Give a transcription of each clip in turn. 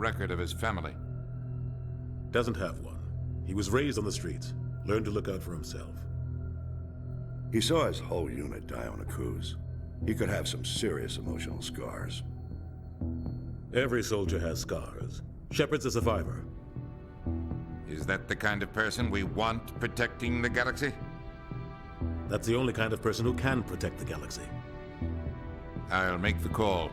record of his family? Doesn't have one. He was raised on the streets. Learned to look out for himself. He saw his whole unit die on a cruise. He could have some serious emotional scars. Every soldier has scars. Shepard's a survivor. Is that the kind of person we want protecting the galaxy? That's the only kind of person who can protect the galaxy. I'll make the call.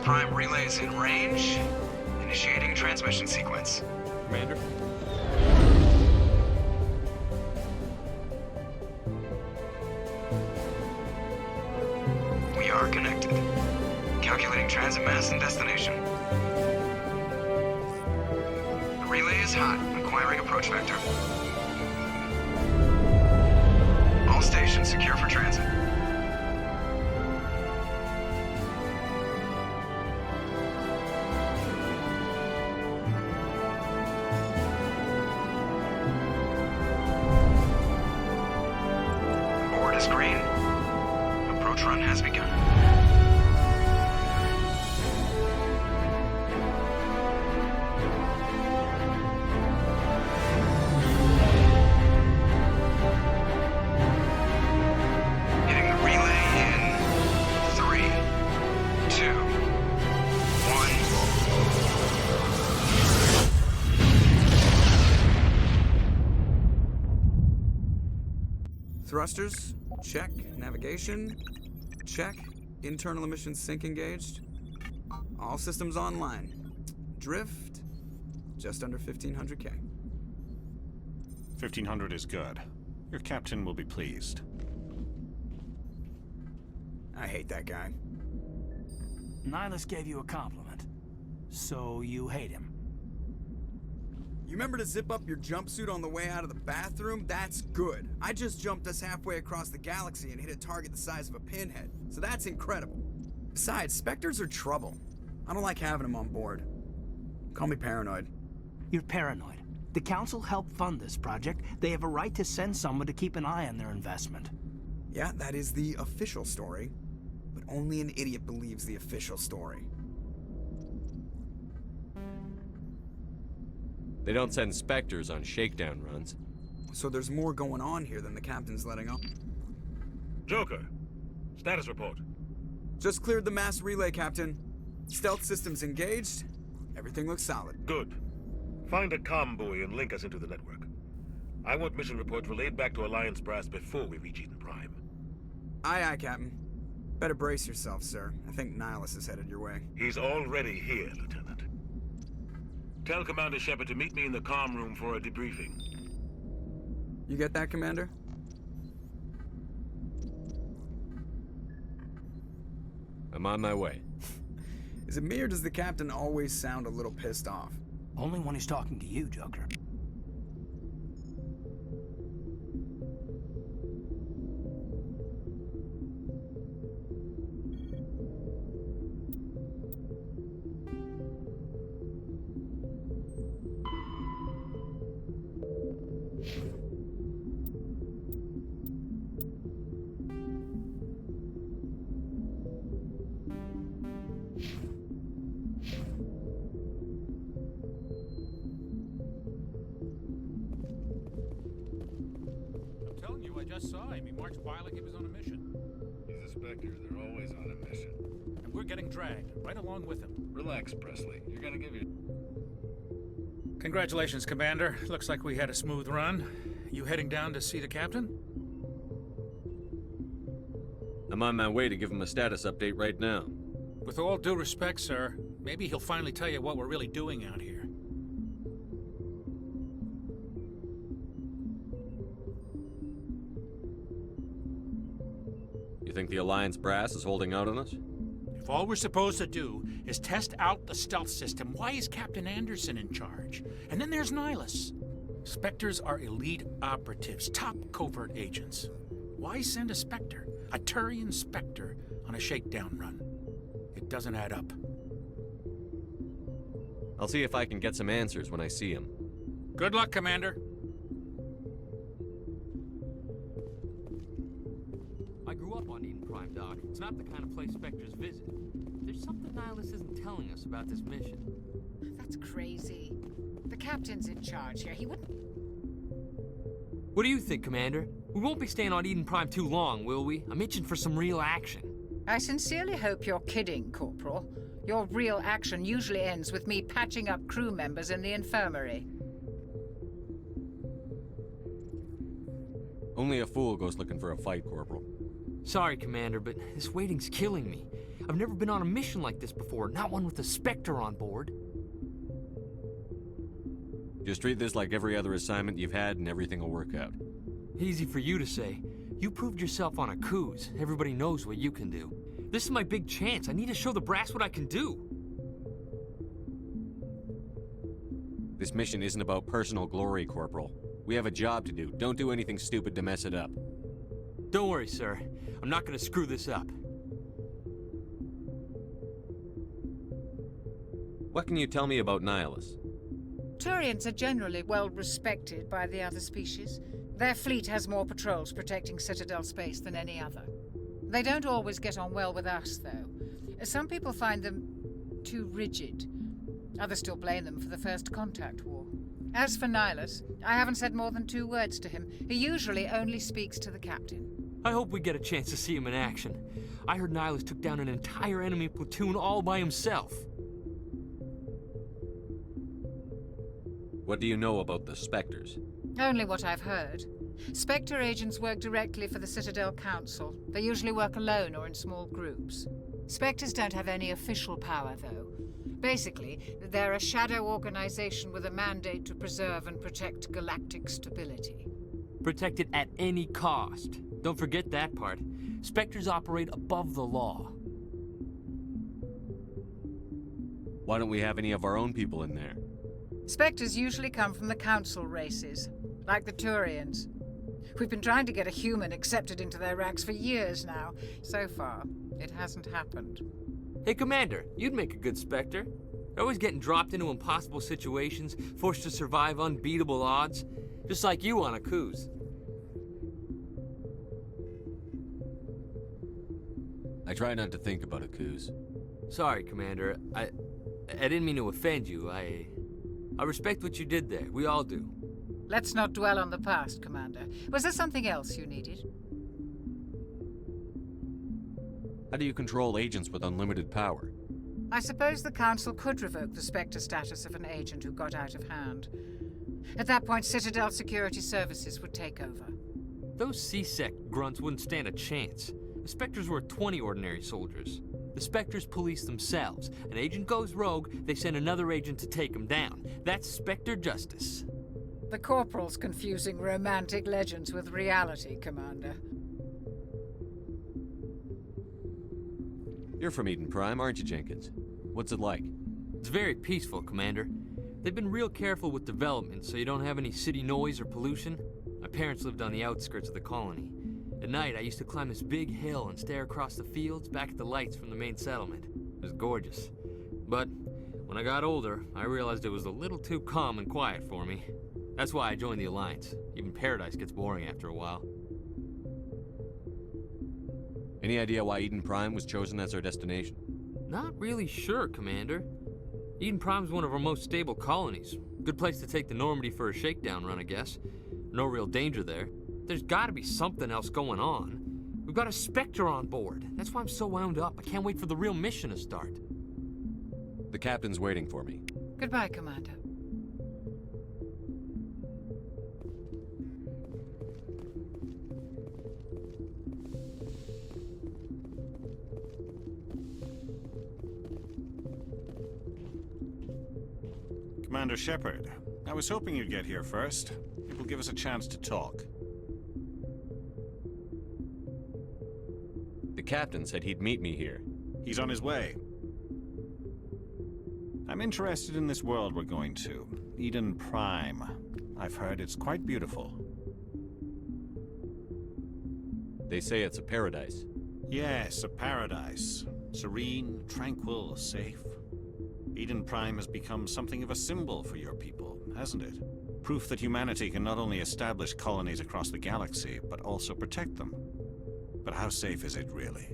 Prime relays in range. Initiating transmission sequence. Commander? We are connected. Calculating transit mass and destination. The relay is hot. Acquiring approach vector. All stations secure for transit. Thrusters, check. Navigation, check. Internal emissions sync engaged. All systems online. Drift, just under 1,500K. 1,500 is good. Your captain will be pleased. I hate that guy. Nihilus gave you a compliment, so you hate him. You remember to zip up your jumpsuit on the way out of the bathroom? That's good. I just jumped us halfway across the galaxy and hit a target the size of a pinhead, so that's incredible. Besides, Spectres are trouble. I don't like having them on board. Call me paranoid. You're paranoid. The Council helped fund this project. They have a right to send someone to keep an eye on their investment. Yeah, that is the official story. But only an idiot believes the official story. They don't send Spectres on shakedown runs. So there's more going on here than the captain's letting on. Joker, status report. Just cleared the mass relay, Captain. Stealth systems engaged. Everything looks solid. Good. Find a comm buoy and link us into the network. I want mission reports relayed back to Alliance brass before we reach Eden Prime. Aye, aye, Captain. Better brace yourself, sir. I think Nihilus is headed your way. He's already here, Lieutenant. Tell Commander Shepard to meet me in the comm room for a debriefing. You get that, Commander? I'm on my way. Is it me or does the captain always sound a little pissed off? Only when he's talking to you, Joker. I just saw him. He marched by like he was on a mission. He's a Spectre. They're always on a mission. And we're getting dragged, right along with him. Relax, Presley. You're gonna give your... Congratulations, Commander. Looks like we had a smooth run. You heading down to see the captain? I'm on my way to give him a status update right now. With all due respect, sir, maybe he'll finally tell you what we're really doing out here. You think the Alliance brass is holding out on us? If all we're supposed to do is test out the stealth system, why is Captain Anderson in charge? And then there's Nihilus. Spectres are elite operatives, top covert agents. Why send a Spectre, a Turian Spectre, on a shakedown run? It doesn't add up. I'll see if I can get some answers when I see him. Good luck, Commander. I grew up on Eden Prime, Doc. It's not the kind of place Spectres visit. There's something Nihilus isn't telling us about this mission. That's crazy. The captain's in charge here. He wouldn't... What do you think, Commander? We won't be staying on Eden Prime too long, will we? I'm itching for some real action. I sincerely hope you're kidding, Corporal. Your real action usually ends with me patching up crew members in the infirmary. Only a fool goes looking for a fight, Corporal. Sorry, Commander, but this waiting's killing me. I've never been on a mission like this before, not one with a Spectre on board. Just treat this like every other assignment you've had and everything will work out. Easy for you to say. You proved yourself on a cruise. Everybody knows what you can do. This is my big chance. I need to show the brass what I can do. This mission isn't about personal glory, Corporal. We have a job to do. Don't do anything stupid to mess it up. Don't worry, sir. I'm not gonna screw this up. What can you tell me about Nihilus? Turians are generally well respected by the other species. Their fleet has more patrols protecting Citadel space than any other. They don't always get on well with us, though. Some people find them too rigid. Others still blame them for the First Contact War. As for Nihilus, I haven't said more than 2 words to him. He usually only speaks to the captain. I hope we get a chance to see him in action. I heard Nihilus took down an entire enemy platoon all by himself. What do you know about the Spectres? Only what I've heard. Spectre agents work directly for the Citadel Council. They usually work alone or in small groups. Spectres don't have any official power, though. Basically, they're a shadow organization with a mandate to preserve and protect galactic stability. Protect it at any cost. Don't forget that part. Spectres operate above the law. Why don't we have any of our own people in there? Spectres usually come from the Council races, like the Turians. We've been trying to get a human accepted into their ranks for years now. So far, it hasn't happened. Hey, Commander, you'd make a good Spectre. You're always getting dropped into impossible situations, forced to survive unbeatable odds, just like you on a cruise. I try not to think about a cruise. Sorry, Commander. I didn't mean to offend you. I respect what you did there. We all do. Let's not dwell on the past, Commander. Was there something else you needed? How do you control agents with unlimited power? I suppose the Council could revoke the Spectre status of an agent who got out of hand. At that point, Citadel Security Services would take over. Those C-Sec grunts wouldn't stand a chance. The Spectres were 20 ordinary soldiers. The Spectres police themselves. An agent goes rogue, they send another agent to take him down. That's Spectre justice. The Corporal's confusing romantic legends with reality, Commander. You're from Eden Prime, aren't you, Jenkins? What's it like? It's very peaceful, Commander. They've been real careful with development, so you don't have any city noise or pollution. My parents lived on the outskirts of the colony. At night, I used to climb this big hill and stare across the fields back at the lights from the main settlement. It was gorgeous. But when I got older, I realized it was a little too calm and quiet for me. That's why I joined the Alliance. Even Paradise gets boring after a while. Any idea why Eden Prime was chosen as our destination? Not really sure, Commander. Eden Prime's one of our most stable colonies. Good place to take the Normandy for a shakedown run, I guess. No real danger there. There's gotta be something else going on. We've got a Spectre on board. That's why I'm so wound up. I can't wait for the real mission to start. The captain's waiting for me. Goodbye, Commander. Commander Shepard, I was hoping you'd get here first. It will give us a chance to talk. captain said he'd meet me here. He's on his way. I'm interested in this world we're going to. Eden Prime. I've heard it's quite beautiful. They say it's a paradise. Yes, a paradise. Serene, tranquil, safe. Eden Prime has become something of a symbol for your people, hasn't it? Proof that humanity can not only establish colonies across the galaxy, but also protect them. But how safe is it, really?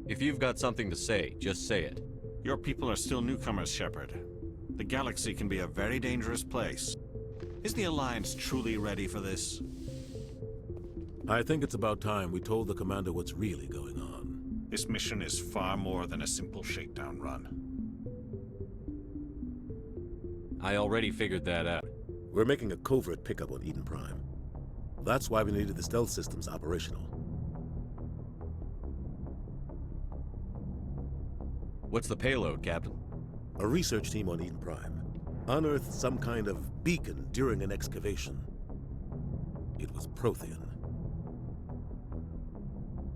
If you've got something to say, just say it. Your people are still newcomers, Shepard. The galaxy can be a very dangerous place. Is the Alliance truly ready for this? I think it's about time we told the commander what's really going on. This mission is far more than a simple shakedown run. I already figured that out. We're making a covert pickup on Eden Prime. That's why we needed the stealth systems operational. What's the payload, Captain? A research team on Eden Prime unearthed some kind of beacon during an excavation. It was Prothean.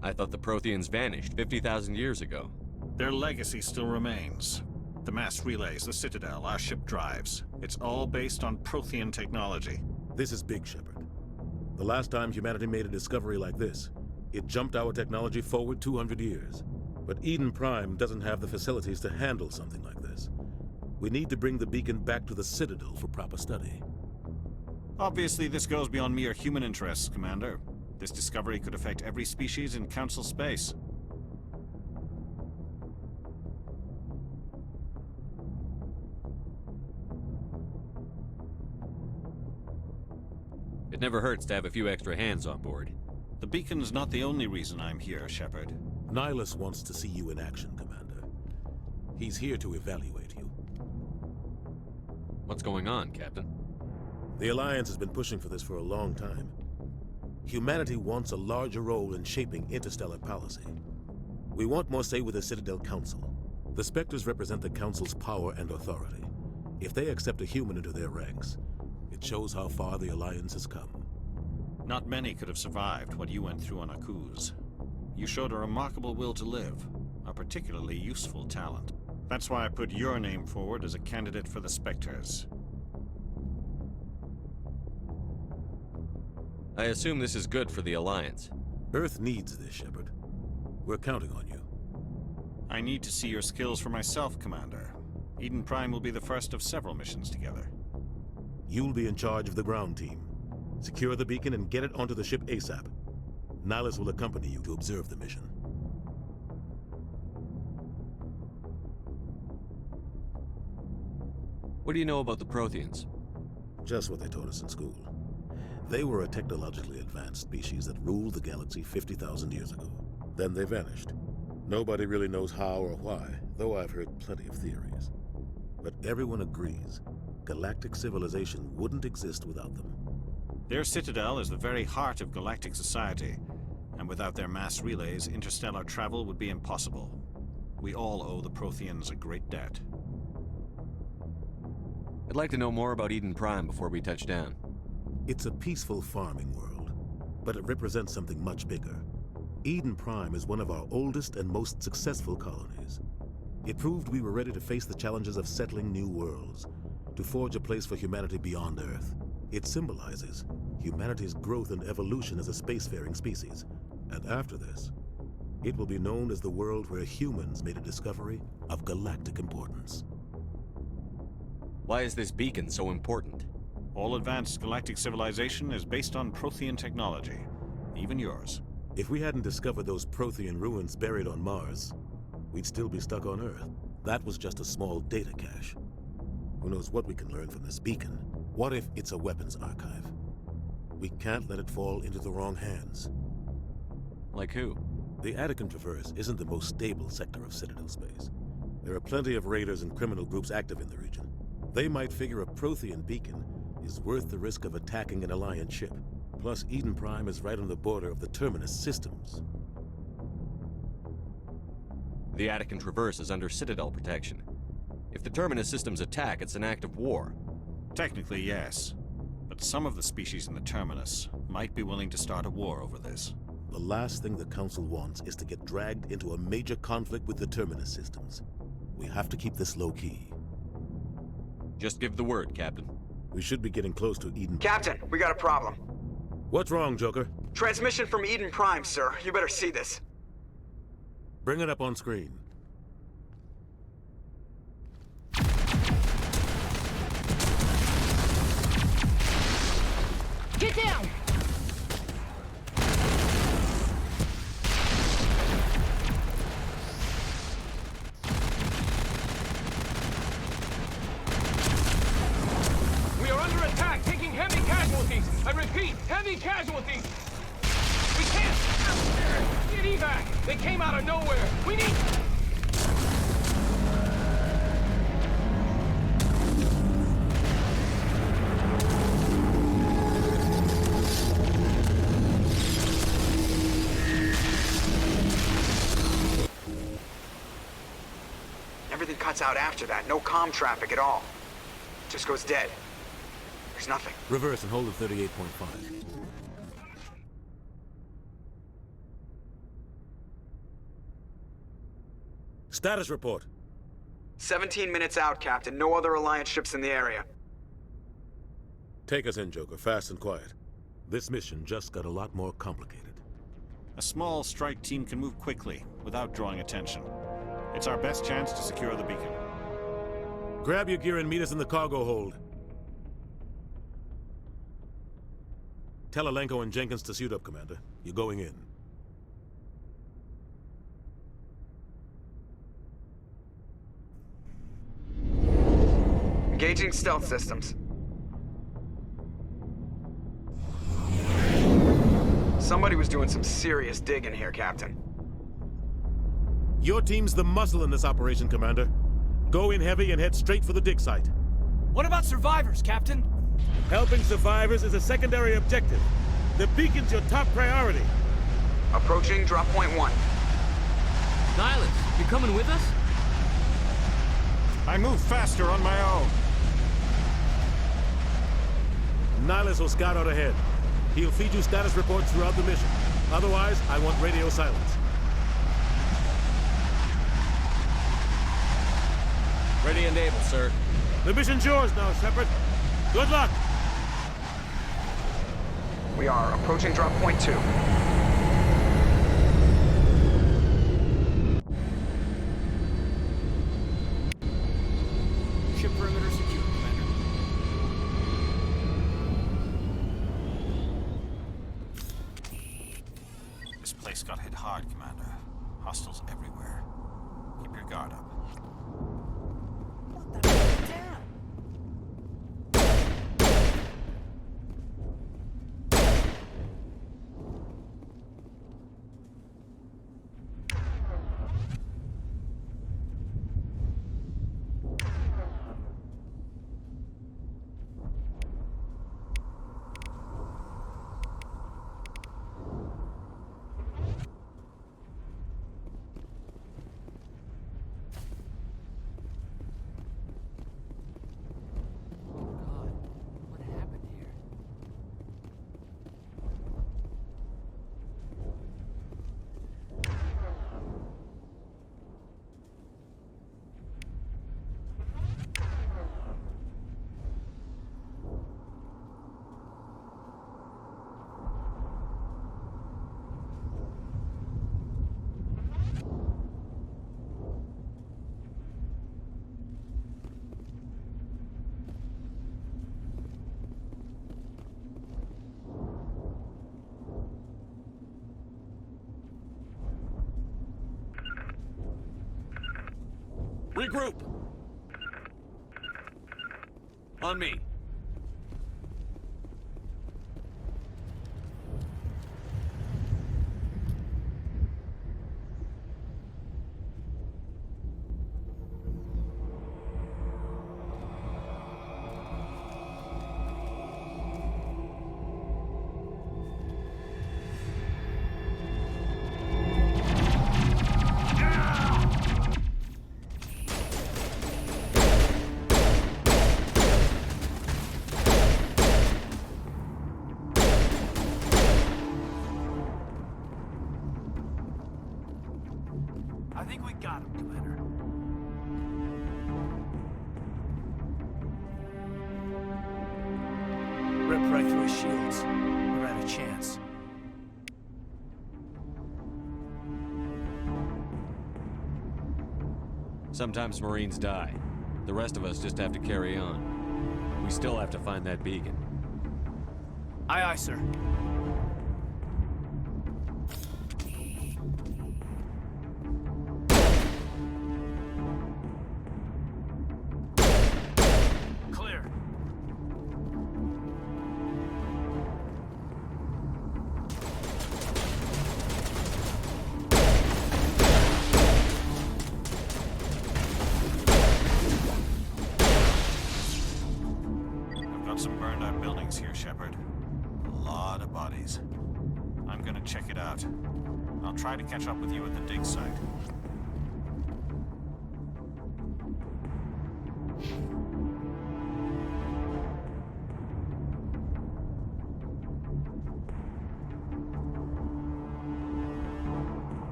I thought the Protheans vanished 50,000 years ago. Their legacy still remains. The mass relays, the Citadel, our ship drives. It's all based on Prothean technology. This is big, Shepard. The last time humanity made a discovery like this, it jumped our technology forward 200 years. But Eden Prime doesn't have the facilities to handle something like this. We need to bring the beacon back to the Citadel for proper study. Obviously, this goes beyond mere human interests, Commander. This discovery could affect every species in Council space. It never hurts to have a few extra hands on board. The beacon's not the only reason I'm here, Shepard. Nihilus wants to see you in action, Commander. He's here to evaluate you. What's going on, Captain? The Alliance has been pushing for this for a long time. Humanity wants a larger role in shaping interstellar policy. We want more say with the Citadel Council. The Spectres represent the Council's power and authority. If they accept a human into their ranks, it shows how far the Alliance has come. Not many could have survived what you went through on Akuz. You showed a remarkable will to live, a particularly useful talent. That's why I put your name forward as a candidate for the Spectres. I assume this is good for the Alliance. Earth needs this, Shepard. We're counting on you. I need to see your skills for myself, Commander. Eden Prime will be the first of several missions together. You'll be in charge of the ground team. Secure the beacon and get it onto the ship ASAP. Nihilus will accompany you to observe the mission. What do you know about the Protheans? Just what they taught us in school. They were a technologically advanced species that ruled the galaxy 50,000 years ago. Then they vanished. Nobody really knows how or why, though I've heard plenty of theories. But everyone agrees, galactic civilization wouldn't exist without them. Their Citadel is the very heart of galactic society, and without their mass relays, interstellar travel would be impossible. We all owe the Protheans a great debt. I'd like to know more about Eden Prime before we touch down. It's a peaceful farming world, but it represents something much bigger. Eden Prime is one of our oldest and most successful colonies. It proved we were ready to face the challenges of settling new worlds, to forge a place for humanity beyond Earth. It symbolizes humanity's growth and evolution as a spacefaring species. And after this, it will be known as the world where humans made a discovery of galactic importance. Why is this beacon so important? All advanced galactic civilization is based on Prothean technology, even yours. If we hadn't discovered those Prothean ruins buried on Mars, we'd still be stuck on Earth. That was just a small data cache. Who knows what we can learn from this beacon? What if it's a weapons archive? We can't let it fall into the wrong hands. Like who? The Attican Traverse isn't the most stable sector of Citadel space. There are plenty of raiders and criminal groups active in the region. They might figure a Prothean beacon is worth the risk of attacking an Alliance ship. Plus, Eden Prime is right on the border of the Terminus systems. The Attican Traverse is under Citadel protection. If the Terminus systems attack, it's an act of war. Technically, yes. But some of the species in the Terminus might be willing to start a war over this. The last thing the Council wants is to get dragged into a major conflict with the Terminus systems. We have to keep this low-key. Just give the word, Captain. We should be getting close to Eden. Captain, we got a problem. What's wrong, Joker? Transmission from Eden Prime, sir. You better see this. Bring it up on screen. Get down! We are under attack, taking heavy casualties. I repeat, heavy casualties. We can't get evac. They came out of nowhere. We need... Everything cuts out after that. No comm traffic at all. Just goes dead. There's nothing. Reverse and hold at 38.5. Status report. 17 minutes out, Captain. No other Alliance ships in the area. Take us in, Joker. Fast and quiet. This mission just got a lot more complicated. A small strike team can move quickly, without drawing attention. It's our best chance to secure the beacon. Grab your gear and meet us in the cargo hold. Tell Alenko and Jenkins to suit up, Commander. You're going in. Engaging stealth systems. Somebody was doing some serious digging here, Captain. Your team's the muscle in this operation, Commander. Go in heavy and head straight for the dig site. What about survivors, Captain? Helping survivors is a secondary objective. The beacon's your top priority. Approaching drop point 1. Nihilus, you coming with us? I move faster on my own. Nihilus will scout out ahead. He'll feed you status reports throughout the mission. Otherwise, I want radio silence. Ready and able, sir. The mission's yours now, Shepard. Good luck! We are approaching drop point 2. Ship perimeter secure, Commander. This place got hit hard, Commander. Hostiles everywhere. Keep your guard up. Regroup! On me. think we got him, Commander. Ripped right through his shields. Never had a chance. Sometimes Marines die. The rest of us just have to carry on. We still have to find that beacon. Aye, aye, sir. Clear. I've got some burned out buildings here, Shepard. A lot of bodies. I'm gonna check it out. I'll try to catch up with you at the dig site.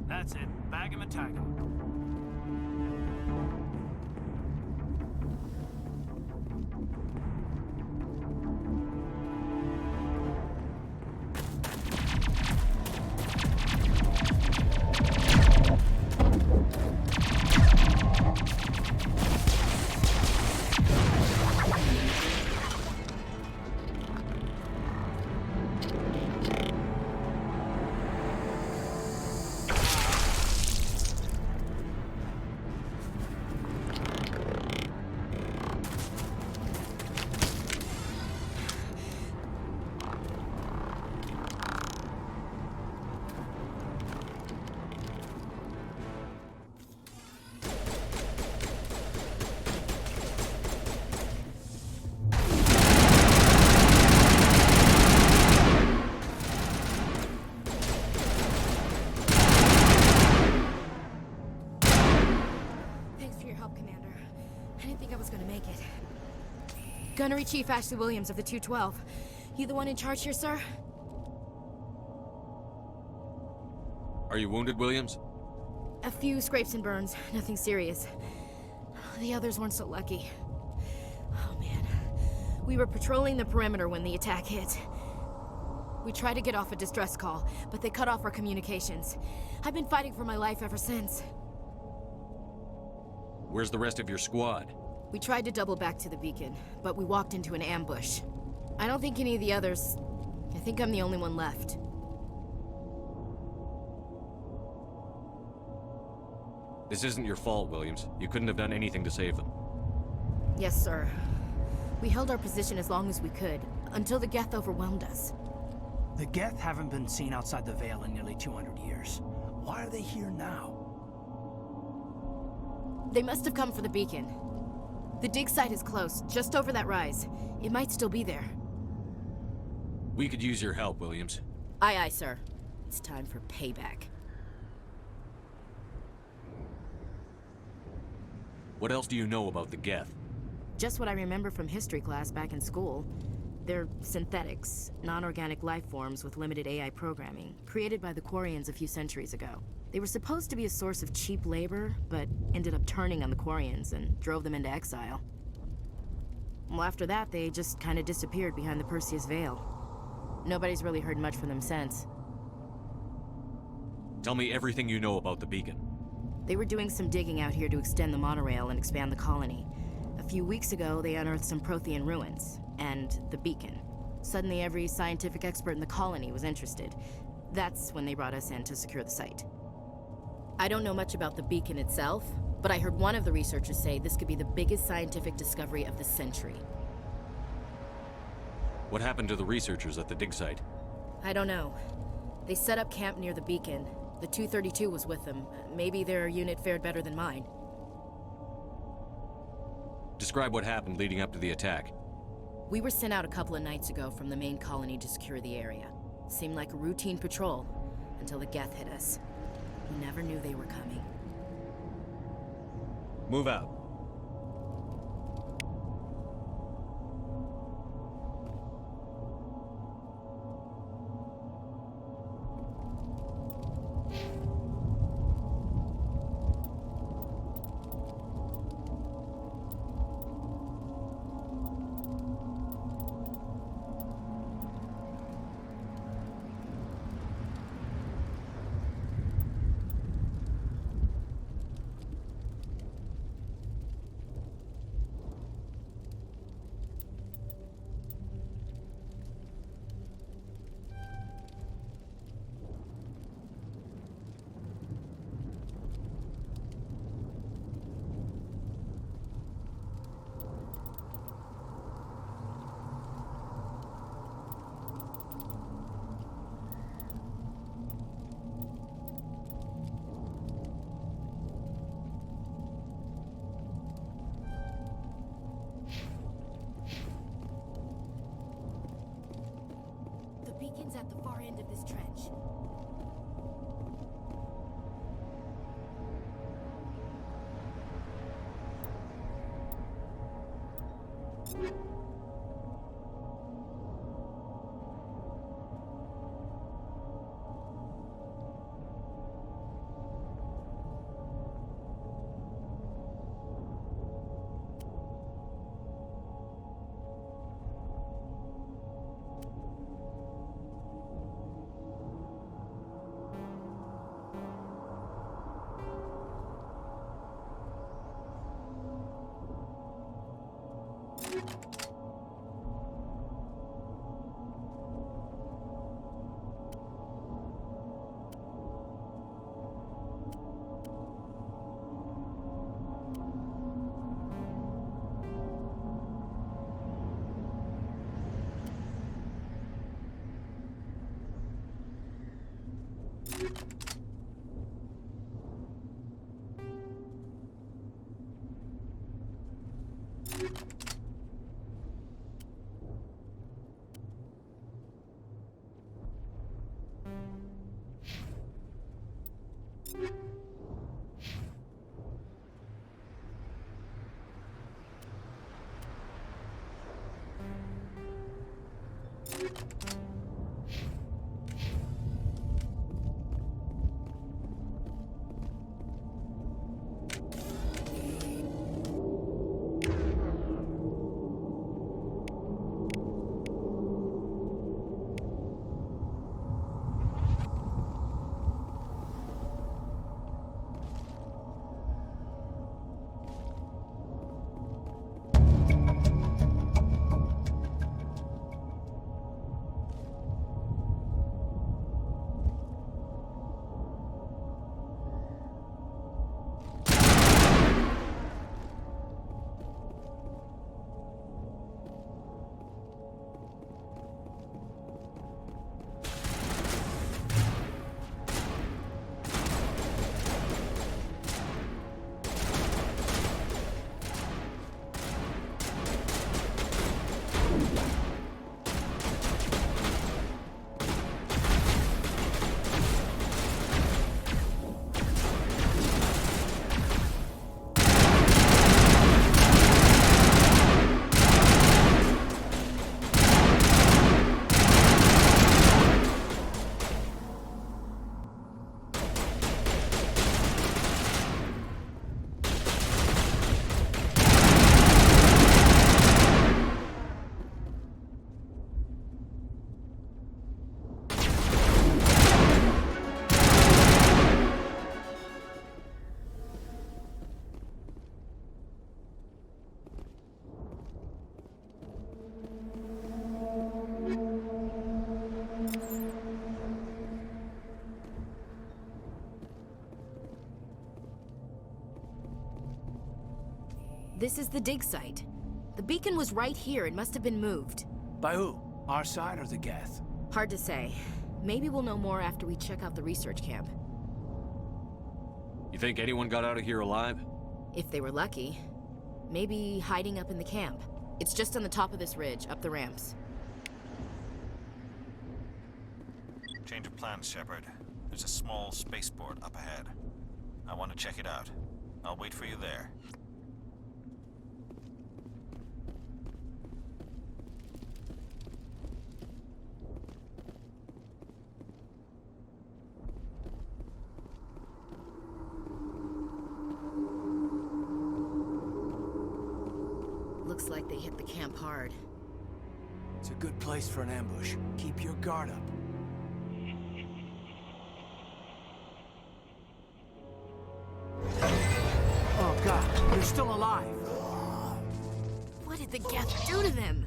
That's it. Bag him and tag him. Gunnery Chief Ashley Williams of the 212. You the one in charge here, sir? Are you wounded, Williams? A few scrapes and burns, nothing serious. The others weren't so lucky. Oh man. We were patrolling the perimeter when the attack hit. We tried to get off a distress call, but they cut off our communications. I've been fighting for my life ever since. Where's the rest of your squad? We tried to double back to the beacon, but we walked into an ambush. I don't think any of the others... I think I'm the only one left. This isn't your fault, Williams. You couldn't have done anything to save them. Yes, sir. We held our position as long as we could, until the Geth overwhelmed us. The Geth haven't been seen outside the Veil in nearly 200 years. Why are they here now? They must have come for the beacon. The dig site is close, just over that rise. It might still be there. We could use your help, Williams. Aye, aye, sir. It's time for payback. What else do you know about the Geth? Just what I remember from history class back in school. They're synthetics, non-organic life forms with limited AI programming, created by the Quarians a few centuries ago. They were supposed to be a source of cheap labor, but ended up turning on the Quarians and drove them into exile. Well, after that, they just kind of disappeared behind the Perseus Veil. Nobody's really heard much from them since. Tell me everything you know about the beacon. They were doing some digging out here to extend the monorail and expand the colony. A few weeks ago, they unearthed some Prothean ruins, and the beacon. Suddenly, every scientific expert in the colony was interested. That's when they brought us in to secure the site. I don't know much about the beacon itself, but I heard one of the researchers say this could be the biggest scientific discovery of the century. What happened to the researchers at the dig site? I don't know. They set up camp near the beacon. The 232 was with them. Maybe their unit fared better than mine. Describe what happened leading up to the attack. We were sent out a couple of nights ago from the main colony to secure the area. Seemed like a routine patrol, until the Geth hit us. We never knew they were coming. Move out. At the far end of this trench. This is the dig site. The beacon was right here. It must have been moved. By who? Our side or the Geth? Hard to say. Maybe we'll know more after we check out the research camp. You think anyone got out of here alive? If they were lucky. Maybe hiding up in the camp. It's just on the top of this ridge, up the ramps. Change of plans, Shepard. There's a small spaceport up ahead. I want to check it out. I'll wait for you there. Looks like they hit the camp hard. It's a good place for an ambush. Keep your guard up. Oh God, you're still alive. What did the Geth do to them?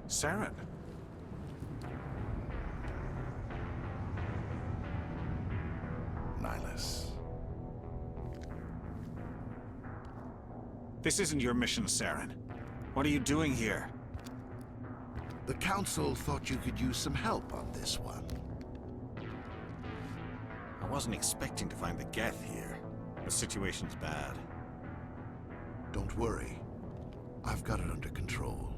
Saren. Nihilus. This isn't your mission, Saren. What are you doing here? The Council thought you could use some help on this one. I wasn't expecting to find the Geth here. The situation's bad. Don't worry. I've got it under control.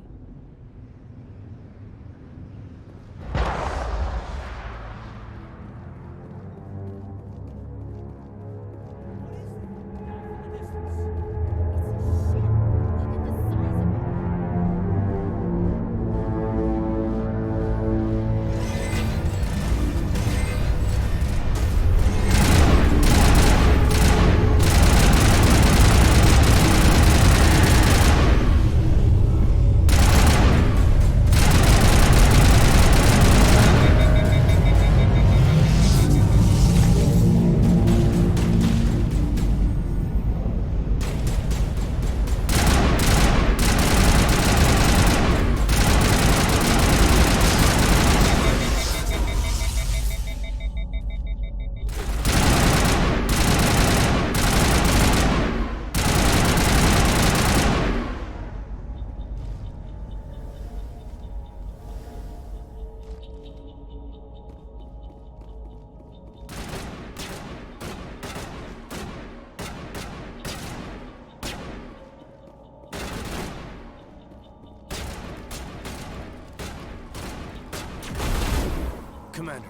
Commander.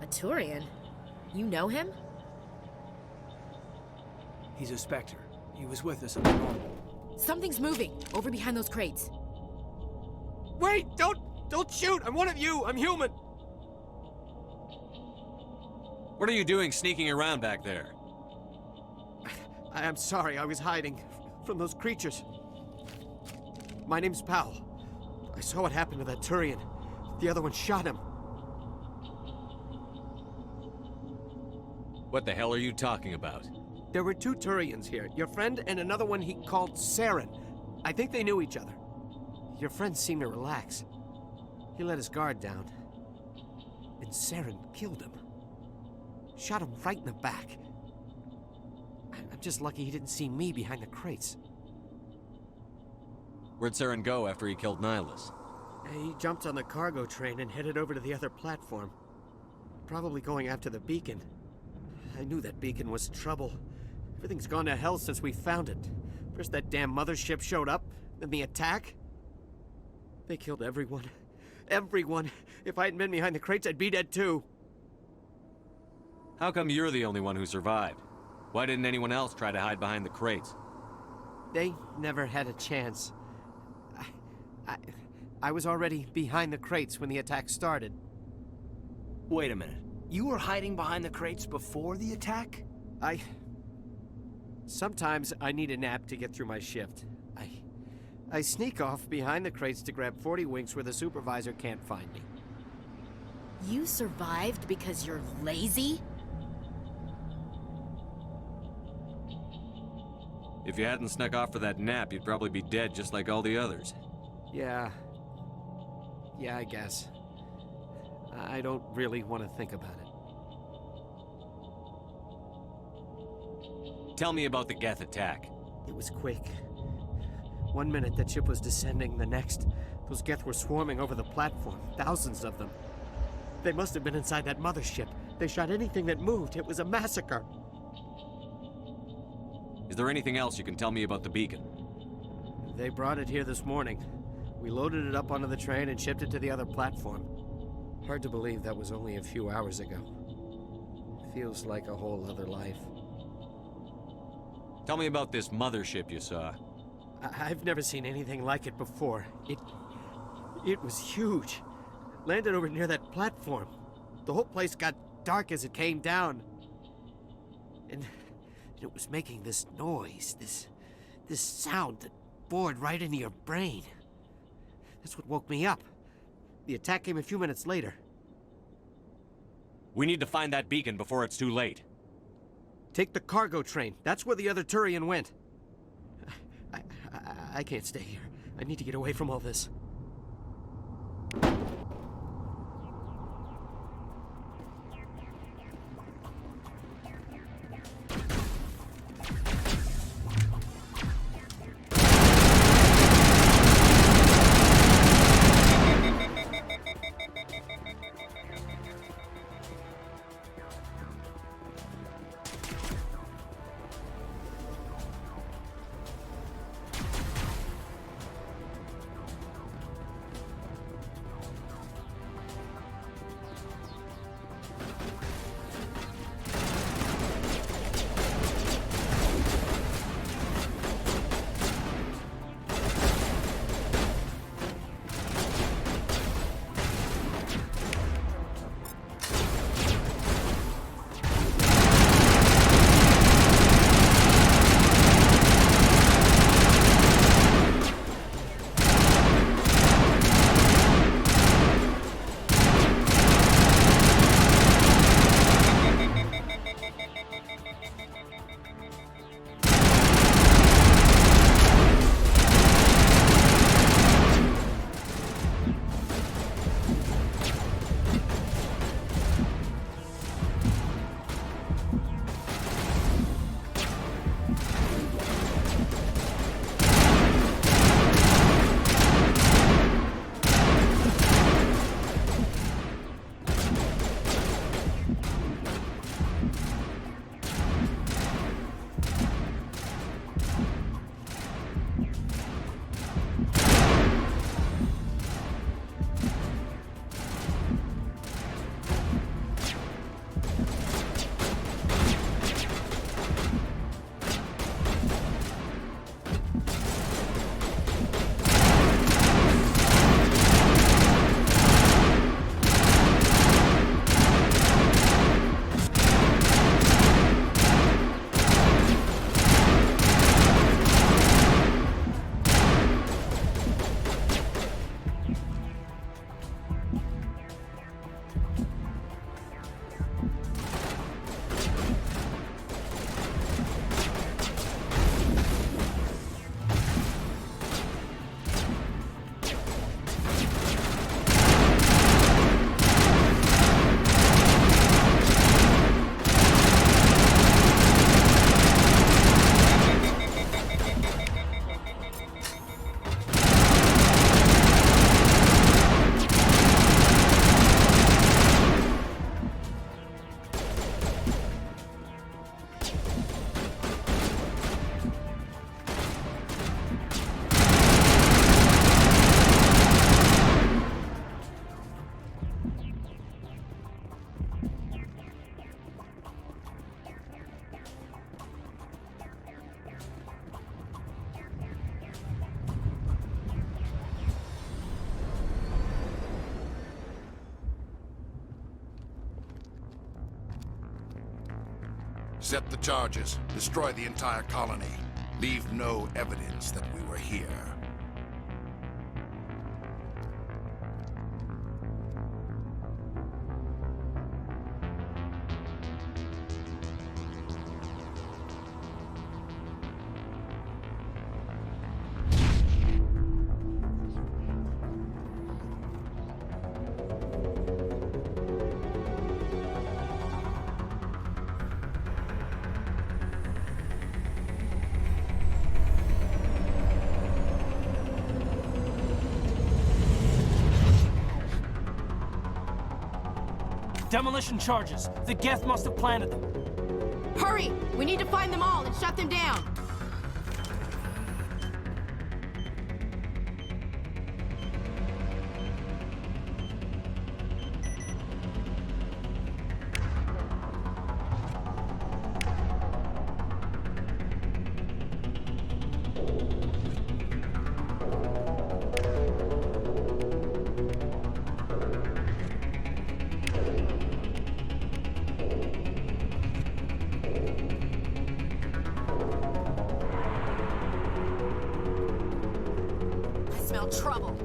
A Turian? You know him? He's a Spectre. He was with us on the normal. Something's moving, over behind those crates. Wait! Don't shoot! I'm one of you! I'm human! What are you doing sneaking around back there? I'm sorry, I was hiding from those creatures. My name's Powell. I saw what happened to that Turian. The other one shot him. What the hell are you talking about? There were 2 Turians here. Your friend and another one he called Saren. I think they knew each other. Your friend seemed to relax. He let his guard down. And Saren killed him. Shot him right in the back. I'm just lucky he didn't see me behind the crates. Where'd Saren go after he killed Nihilus? He jumped on the cargo train and headed over to the other platform. Probably going after the beacon. I knew that beacon was trouble. Everything's gone to hell since we found it. First that damn mothership showed up, then the attack. They killed everyone. Everyone. If I hadn't been behind the crates, I'd be dead too. How come you're the only one who survived? Why didn't anyone else try to hide behind the crates? They never had a chance. I was already behind the crates when the attack started. Wait a minute. You were hiding behind the crates before the attack? Sometimes I need a nap to get through my shift. I sneak off behind the crates to grab 40 winks where the supervisor can't find me. You survived because you're lazy? If you hadn't snuck off for that nap, you'd probably be dead just like all the others. Yeah, I guess. I don't really want to think about it. Tell me about the Geth attack. It was quick. 1 minute that ship was descending, the next, those Geth were swarming over the platform, thousands of them. They must have been inside that mothership. They shot anything that moved. It was a massacre. Is there anything else you can tell me about the beacon? They brought it here this morning. We loaded it up onto the train and shipped it to the other platform. Hard to believe that was only a few hours ago. Feels like a whole other life. Tell me about this mothership you saw. I've never seen anything like it before. It was huge. Landed over near that platform. The whole place got dark as it came down. And it was making this noise, this sound that bored right into your brain. That's what woke me up. The attack came a few minutes later. We need to find that beacon before it's too late. Take the cargo train. That's where the other Turian went. I can't stay here. I need to get away from all this. Set the charges. Destroy the entire colony. Leave no evidence that we were here. Demolition charges. The Geth must have planted them. Hurry! We need to find them all and shut them down. Trouble.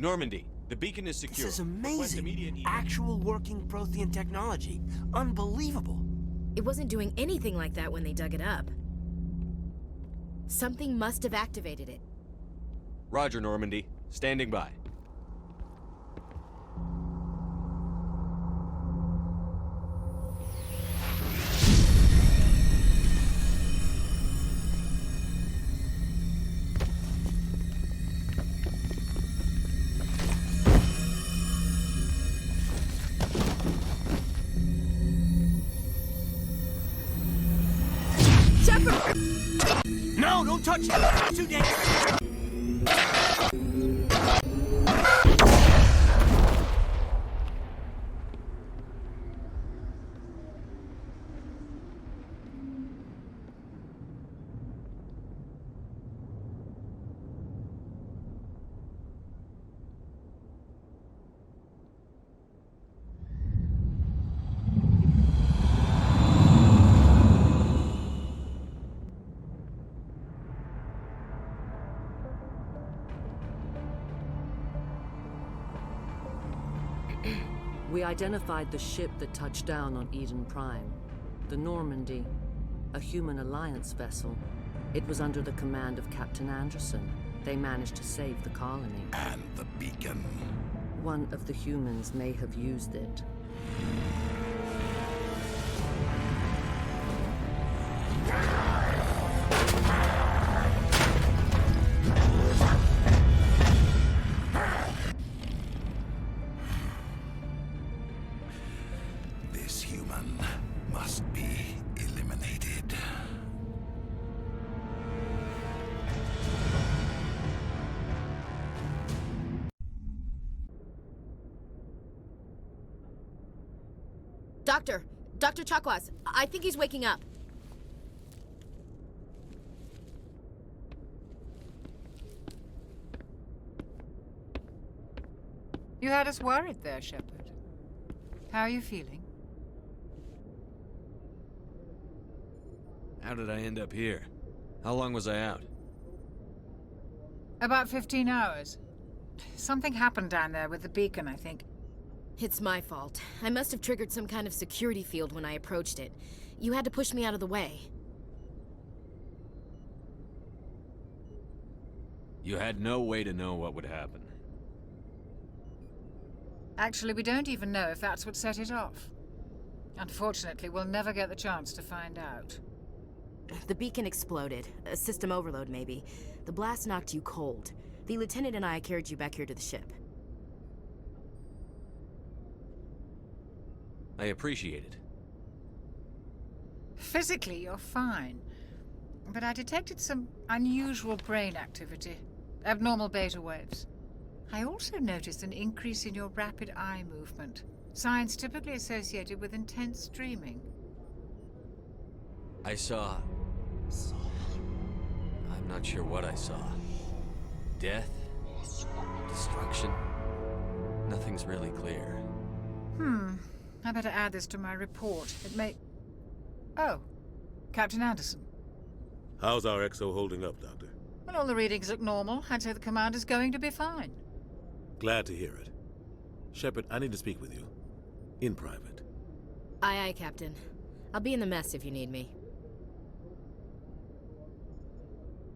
Normandy, the beacon is secure. This is Request immediate amazing. Actual working Prothean technology. Unbelievable. It wasn't doing anything like that when they dug it up. Something must have activated it. Roger, Normandy. Standing by. No, don't touch it! It's too dangerous! We identified the ship that touched down on Eden Prime. The Normandy, a human alliance vessel. It was under the command of Captain Anderson. They managed to save the colony. And the beacon. One of the humans may have used it. This human must be eliminated. Dr. Chakwas, I think he's waking up. You had us worried there, Shepard. How are you feeling? How did I end up here? How long was I out? About 15 hours. Something happened down there with the beacon, I think. It's my fault. I must have triggered some kind of security field when I approached it. You had to push me out of the way. You had no way to know what would happen. Actually, we don't even know if that's what set it off. Unfortunately, we'll never get the chance to find out. The beacon exploded. A system overload, maybe. The blast knocked you cold. The lieutenant and I carried you back here to the ship. I appreciate it. Physically, you're fine. But I detected some unusual brain activity. Abnormal beta waves. I also noticed an increase in your rapid eye movement. Signs typically associated with intense dreaming. I saw... I'm not sure what I saw. Death? Destruction? Nothing's really clear. I better add this to my report. It may... Oh, Captain Anderson. How's our XO holding up, Doctor? Well, all the readings look normal. I'd say the commander's going to be fine. Glad to hear it. Shepard, I need to speak with you. In private. Aye, aye, Captain. I'll be in the mess if you need me.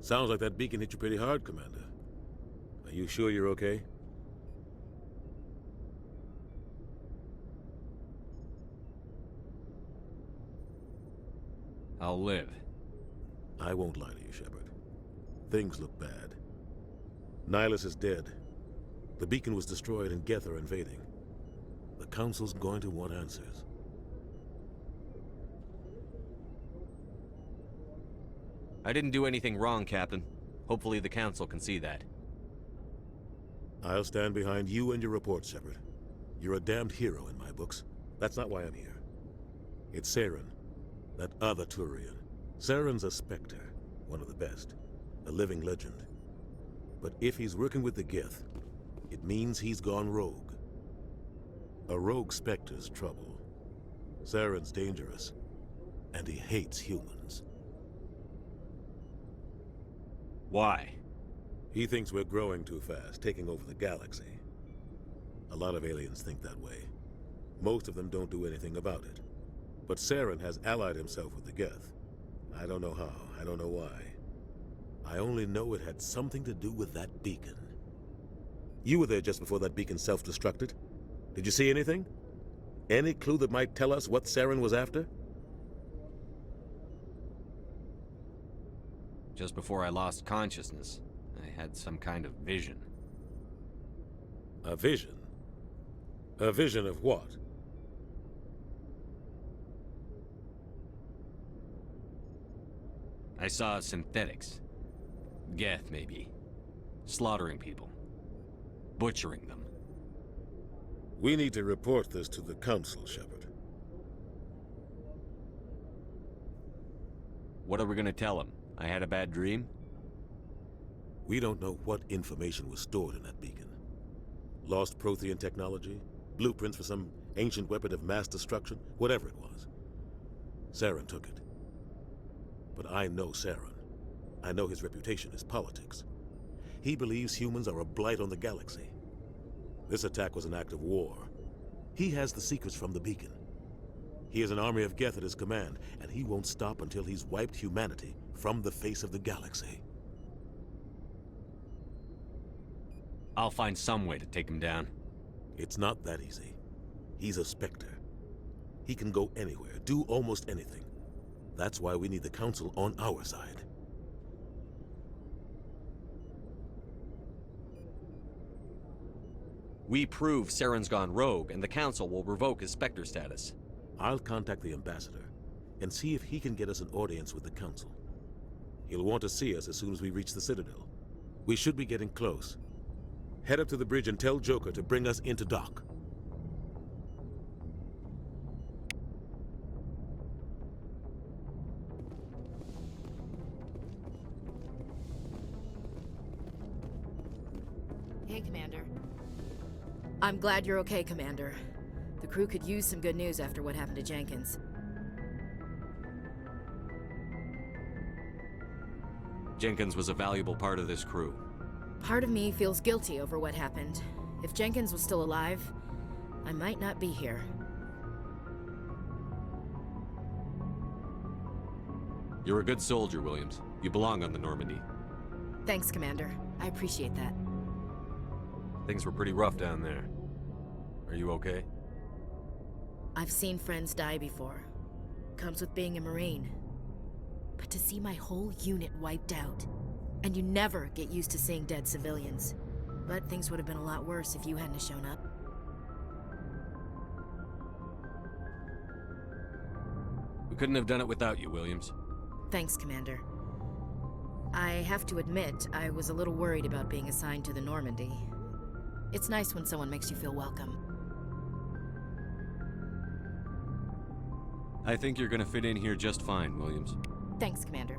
Sounds like that beacon hit you pretty hard, Commander. Are you sure you're okay? I'll live. I won't lie to you, Shepard. Things look bad. Nihilus is dead. The beacon was destroyed and Geth are invading. The Council's going to want answers. I didn't do anything wrong, Captain. Hopefully the Council can see that. I'll stand behind you and your report, Shepard. You're a damned hero in my books. That's not why I'm here. It's Aaryn, that other Turian. Saren's a Spectre, one of the best. A living legend. But if he's working with the Geth, it means he's gone rogue. A rogue Spectre's trouble. Saren's dangerous, and he hates humans. Why? He thinks we're growing too fast, taking over the galaxy. A lot of aliens think that way. Most of them don't do anything about it. But Saren has allied himself with the Geth. I don't know how, I don't know why. I only know it had something to do with that beacon. You were there just before that beacon self-destructed. Did you see anything? Any clue that might tell us what Saren was after? Just before I lost consciousness, I had some kind of vision. A vision? A vision of what? I saw synthetics. Geth, maybe. Slaughtering people. Butchering them. We need to report this to the Council, Shepard. What are we gonna tell him? I had a bad dream? We don't know what information was stored in that beacon. Lost Prothean technology? Blueprints for some ancient weapon of mass destruction? Whatever it was. Saren took it. But I know Saren. I know his reputation is politics. He believes humans are a blight on the galaxy. This attack was an act of war. He has the secrets from the beacon. He has an army of Geth at his command, and he won't stop until he's wiped humanity from the face of the galaxy. I'll find some way to take him down. It's not that easy. He's a Spectre. He can go anywhere, do almost anything. That's why we need the Council on our side. We prove Saren's gone rogue, and the Council will revoke his Spectre status. I'll contact the Ambassador and see if he can get us an audience with the Council. He'll want to see us as soon as we reach the Citadel. We should be getting close. Head up to the bridge and tell Joker to bring us into dock. Hey, Commander. I'm glad you're okay, Commander. The crew could use some good news after what happened to Jenkins. Jenkins was a valuable part of this crew. Part of me feels guilty over what happened. If Jenkins was still alive, I might not be here. You're a good soldier, Williams. You belong on the Normandy. Thanks, Commander. I appreciate that. Things were pretty rough down there. Are you okay? I've seen friends die before. Comes with being a Marine. But to see my whole unit wiped out, and you never get used to seeing dead civilians. But things would have been a lot worse if you hadn't shown up. We couldn't have done it without you, Williams. Thanks, Commander. I have to admit, I was a little worried about being assigned to the Normandy. It's nice when someone makes you feel welcome. I think you're gonna fit in here just fine, Williams. Thanks, Commander.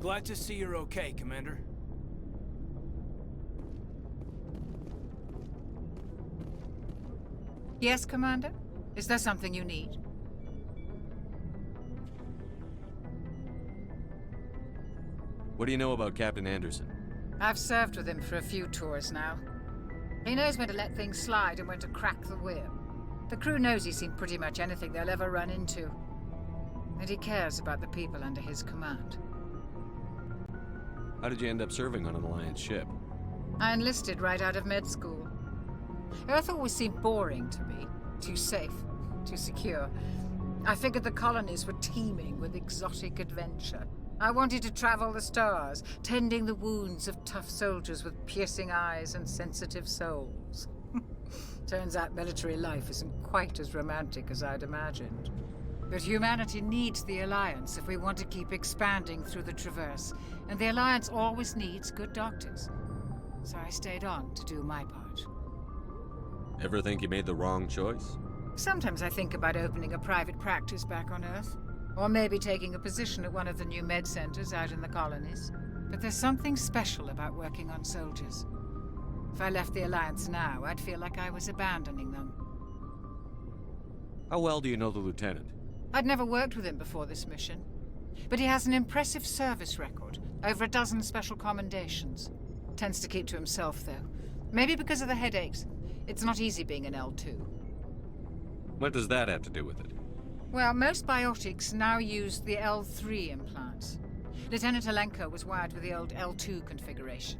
Glad to see you're okay, Commander. Yes, Commander? Is there something you need? What do you know about Captain Anderson? I've served with him for a few tours now. He knows when to let things slide and when to crack the whip. The crew knows he's seen pretty much anything they'll ever run into. And he cares about the people under his command. How did you end up serving on an Alliance ship? I enlisted right out of med school. Earth always seemed boring to me. Too safe, too secure. I figured the colonies were teeming with exotic adventure. I wanted to travel the stars, tending the wounds of tough soldiers with piercing eyes and sensitive souls. Turns out military life isn't quite as romantic as I'd imagined. But humanity needs the Alliance if we want to keep expanding through the Traverse, and the Alliance always needs good doctors. So I stayed on to do my part. Ever think you made the wrong choice? Sometimes I think about opening a private practice back on Earth. Or maybe taking a position at one of the new med centers out in the colonies. But there's something special about working on soldiers. If I left the Alliance now, I'd feel like I was abandoning them. How well do you know the Lieutenant? I'd never worked with him before this mission, but he has an impressive service record, over a dozen special commendations. Tends to keep to himself, though. Maybe because of the headaches. It's not easy being an L2. What does that have to do with it? Well, most biotics now use the L3 implants. Lieutenant Alenko was wired with the old L2 configuration.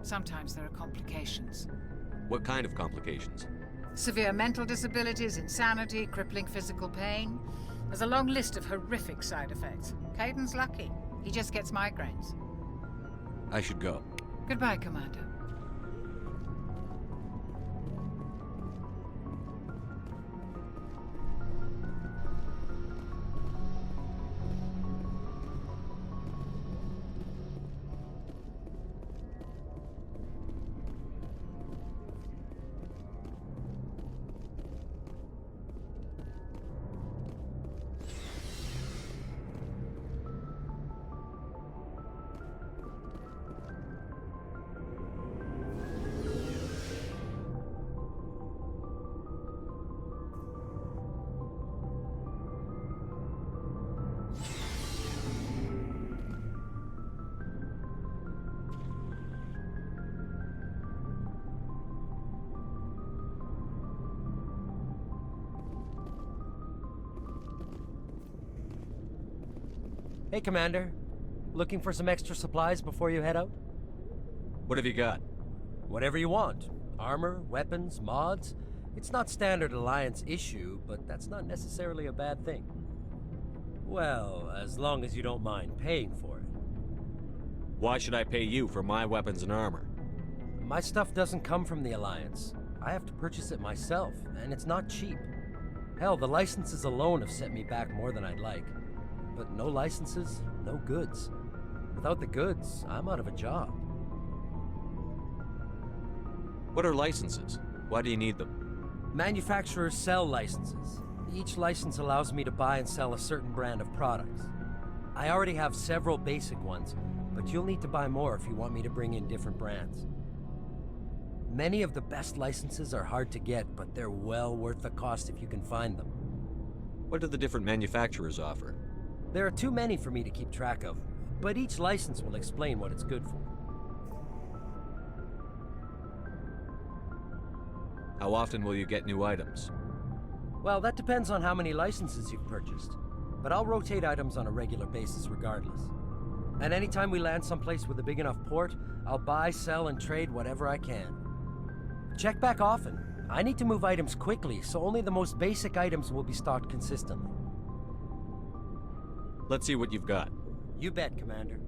Sometimes there are complications. What kind of complications? Severe mental disabilities, insanity, crippling physical pain. There's a long list of horrific side effects. Caden's lucky. He just gets migraines. I should go. Goodbye, Commander. Hey, Commander. Looking for some extra supplies before you head out? What have you got? Whatever you want. Armor, weapons, mods. It's not standard Alliance issue, but that's not necessarily a bad thing. Well, as long as you don't mind paying for it. Why should I pay you for my weapons and armor? My stuff doesn't come from the Alliance. I have to purchase it myself, and it's not cheap. Hell, the licenses alone have set me back more than I'd like. But no licenses, no goods. Without the goods, I'm out of a job. What are licenses? Why do you need them? Manufacturers sell licenses. Each license allows me to buy and sell a certain brand of products. I already have several basic ones, but you'll need to buy more if you want me to bring in different brands. Many of the best licenses are hard to get, but they're well worth the cost if you can find them. What do the different manufacturers offer? There are too many for me to keep track of, but each license will explain what it's good for. How often will you get new items? Well, that depends on how many licenses you've purchased, but I'll rotate items on a regular basis regardless. And anytime we land someplace with a big enough port, I'll buy, sell, and trade whatever I can. Check back often. I need to move items quickly, so only the most basic items will be stocked consistently. Let's see what you've got. You bet, Commander.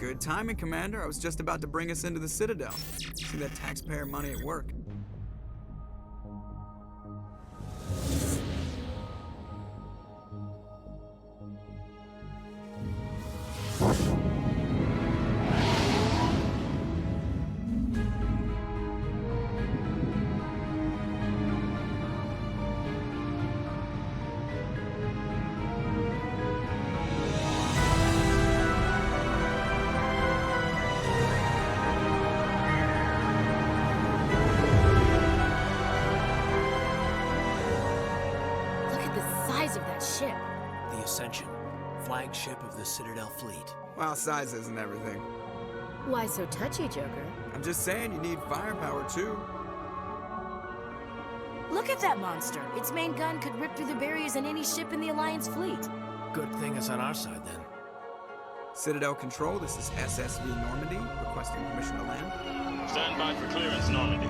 Good timing, Commander. I was just about to bring us into the Citadel. See that taxpayer money at work. Flagship of the Citadel fleet. Well, size isn't everything. Why so touchy, Joker? I'm just saying you need firepower, too. Look at that monster. Its main gun could rip through the barriers in any ship in the Alliance fleet. Good thing it's on our side, then. Citadel Control, this is SSV Normandy, requesting permission to land. Stand by for clearance, Normandy.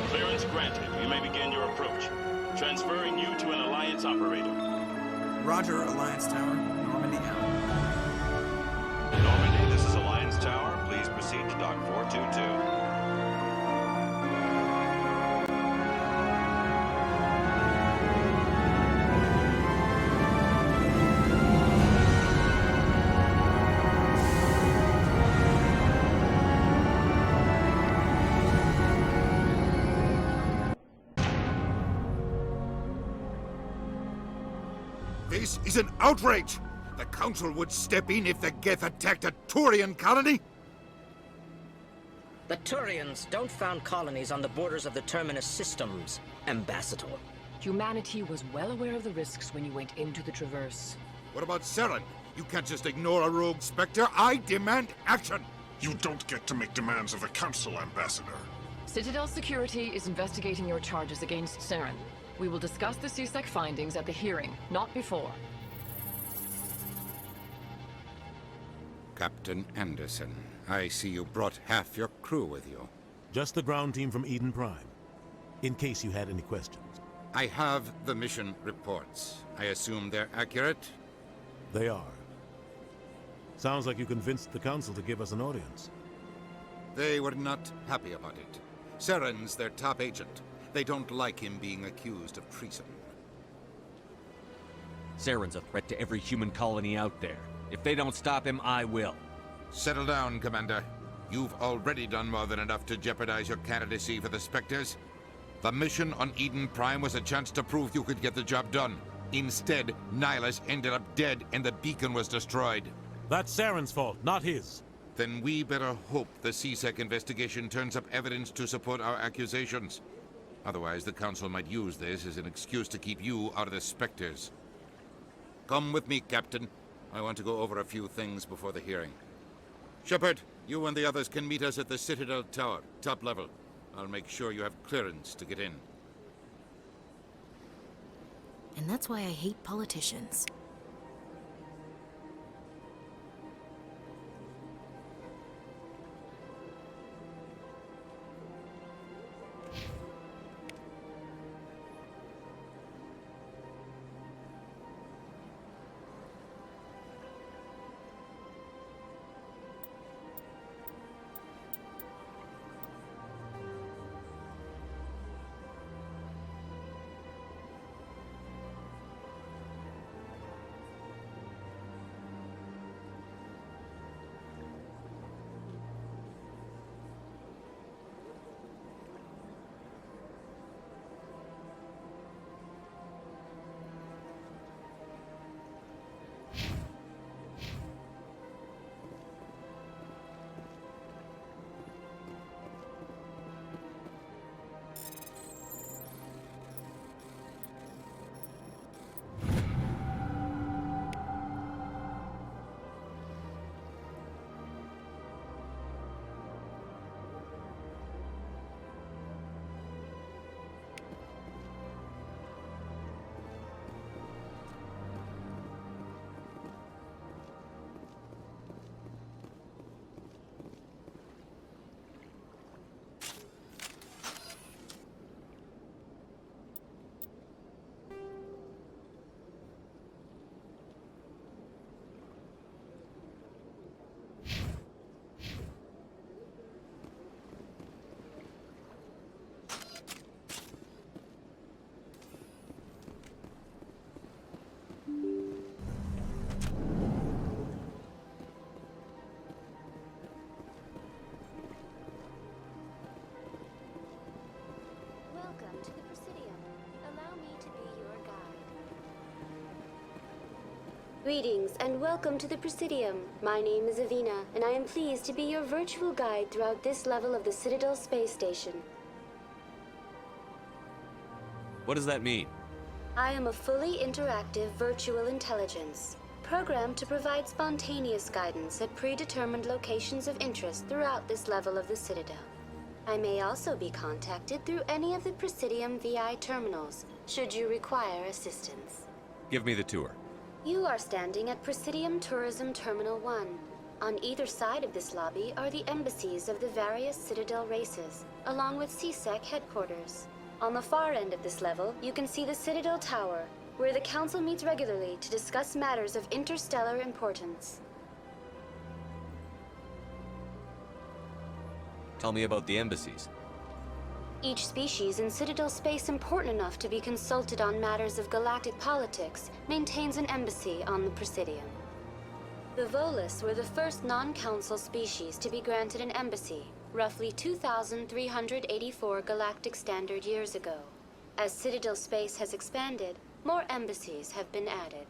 Clearance granted. You may begin your approach. Transferring you to an Alliance operator. Roger, Alliance Tower. Normandy out. Normandy, this is Alliance Tower. Please proceed to Dock 422. This is an outrage! The Council would step in if the Geth attacked a Turian colony? The Turians don't found colonies on the borders of the Terminus systems, Ambassador. Humanity was well aware of the risks when you went into the Traverse. What about Saren? You can't just ignore a rogue Spectre. I demand action! You don't get to make demands of the Council, Ambassador. Citadel Security is investigating your charges against Saren. We will discuss the CSEC findings at the hearing, not before. Captain Anderson, I see you brought half your crew with you. Just the ground team from Eden Prime, in case you had any questions. I have the mission reports. I assume they're accurate? They are. Sounds like you convinced the Council to give us an audience. They were not happy about it. Saren's their top agent. They don't like him being accused of treason. Saren's a threat to every human colony out there. If they don't stop him, I will. Settle down, Commander. You've already done more than enough to jeopardize your candidacy for the Spectres. The mission on Eden Prime was a chance to prove you could get the job done. Instead, Nihilus ended up dead and the beacon was destroyed. That's Saren's fault, not his. Then we better hope the CSEC investigation turns up evidence to support our accusations. Otherwise, the Council might use this as an excuse to keep you out of the Spectres. Come with me, Captain. I want to go over a few things before the hearing. Shepard, you and the others can meet us at the Citadel Tower, top level. I'll make sure you have clearance to get in. And that's why I hate politicians. Greetings and welcome to the Presidium. My name is Avina, and I am pleased to be your virtual guide throughout this level of the Citadel Space Station. What does that mean? I am a fully interactive virtual intelligence, programmed to provide spontaneous guidance at predetermined locations of interest throughout this level of the Citadel. I may also be contacted through any of the Presidium VI terminals, should you require assistance. Give me the tour. You are standing at Presidium Tourism Terminal 1. On either side of this lobby are the embassies of the various Citadel races, along with CSEC headquarters. On the far end of this level, you can see the Citadel Tower, where the Council meets regularly to discuss matters of interstellar importance. Tell me about the embassies. Each species in Citadel space important enough to be consulted on matters of galactic politics maintains an embassy on the Presidium. The Volus were the first non-Council species to be granted an embassy, roughly 2,384 galactic standard years ago. As Citadel space has expanded, more embassies have been added.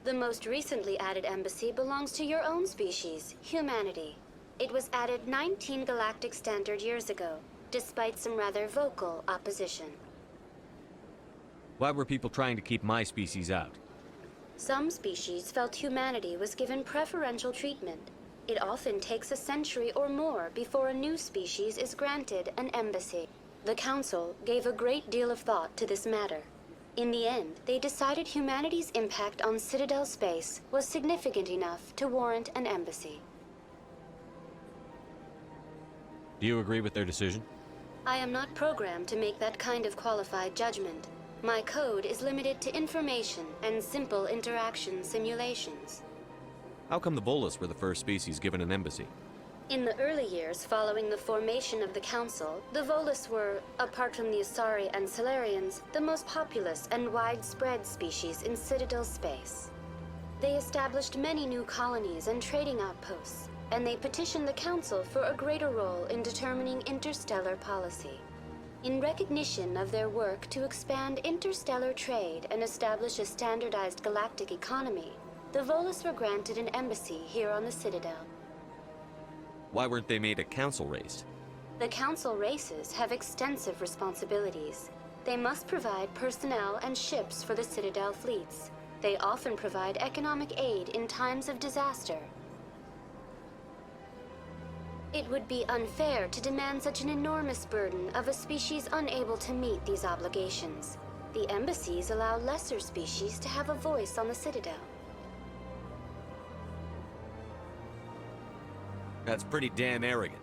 The most recently added embassy belongs to your own species, humanity. It was added 19 galactic standard years ago, despite some rather vocal opposition. Why were people trying to keep my species out? Some species felt humanity was given preferential treatment. It often takes a century or more before a new species is granted an embassy. The Council gave a great deal of thought to this matter. In the end, they decided humanity's impact on Citadel space was significant enough to warrant an embassy. Do you agree with their decision? I am not programmed to make that kind of qualified judgment. My code is limited to information and simple interaction simulations. How come the Volus were the first species given an embassy? In the early years following the formation of the Council, the Volus were, apart from the Asari and Salarians, the most populous and widespread species in Citadel space. They established many new colonies and trading outposts, and they petitioned the Council for a greater role in determining interstellar policy. In recognition of their work to expand interstellar trade and establish a standardized galactic economy, the Volus were granted an embassy here on the Citadel. Why weren't they made a council race? The Council races have extensive responsibilities. They must provide personnel and ships for the Citadel fleets. They often provide economic aid in times of disaster. It would be unfair to demand such an enormous burden of a species unable to meet these obligations. The embassies allow lesser species to have a voice on the Citadel. That's pretty damn arrogant.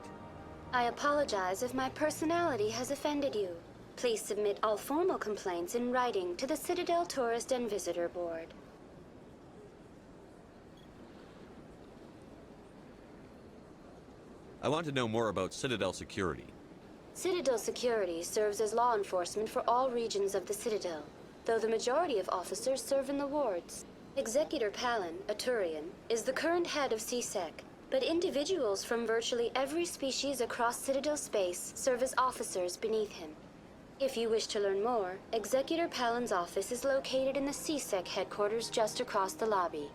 I apologize if my personality has offended you. Please submit all formal complaints in writing to the Citadel Tourist and Visitor Board. I want to know more about Citadel Security. Citadel Security serves as law enforcement for all regions of the Citadel, though the majority of officers serve in the wards. Executor Palin, a Turian, is the current head of CSEC, but individuals from virtually every species across Citadel space serve as officers beneath him. If you wish to learn more, Executor Palin's office is located in the CSEC headquarters just across the lobby.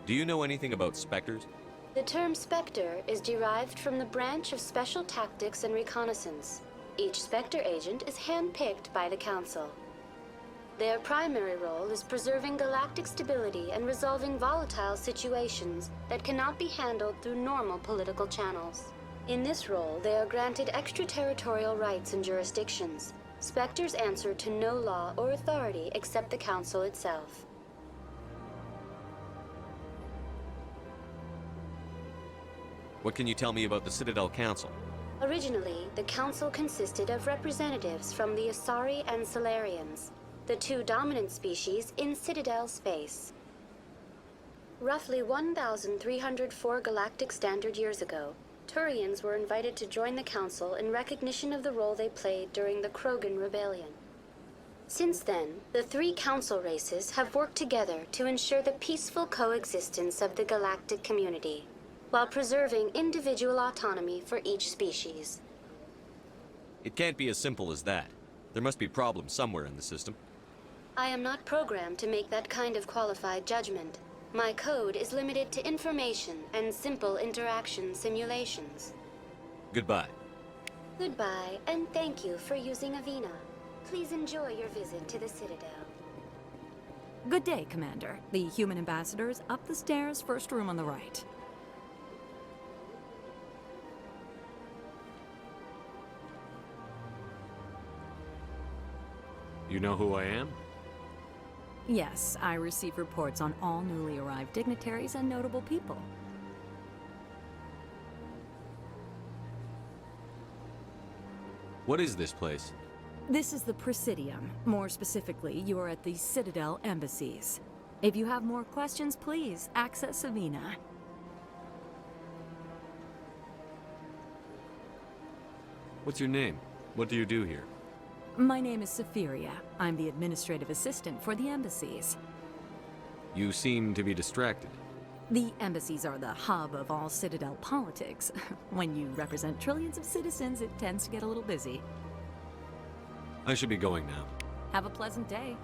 Do you know anything about Spectres? The term Spectre is derived from the branch of Special Tactics and Reconnaissance. Each Spectre agent is handpicked by the Council. Their primary role is preserving galactic stability and resolving volatile situations that cannot be handled through normal political channels. In this role, they are granted extraterritorial rights and jurisdictions. Spectres answer to no law or authority except the Council itself. What can you tell me about the Citadel Council? Originally, the Council consisted of representatives from the Asari and Salarians, the two dominant species in Citadel space. Roughly 1,304 galactic standard years ago, Turians were invited to join the Council in recognition of the role they played during the Krogan Rebellion. Since then, the three Council races have worked together to ensure the peaceful coexistence of the galactic community, while preserving individual autonomy for each species. It can't be as simple as that. There must be problems somewhere in the system. I am not programmed to make that kind of qualified judgment. My code is limited to information and simple interaction simulations. Goodbye. Goodbye, and thank you for using Avina. Please enjoy your visit to the Citadel. Good day, Commander. The human ambassador is up the stairs, first room on the right. You know who I am? Yes, I receive reports on all newly arrived dignitaries and notable people. What is this place? This is the Presidium. More specifically, you are at the Citadel embassies. If you have more questions, please access Savina. What's your name? What do you do here? My name is Safiria. I'm the administrative assistant for the embassies. You seem to be distracted. The embassies are the hub of all Citadel politics. When you represent trillions of citizens, it tends to get a little busy. I should be going now. Have a pleasant day.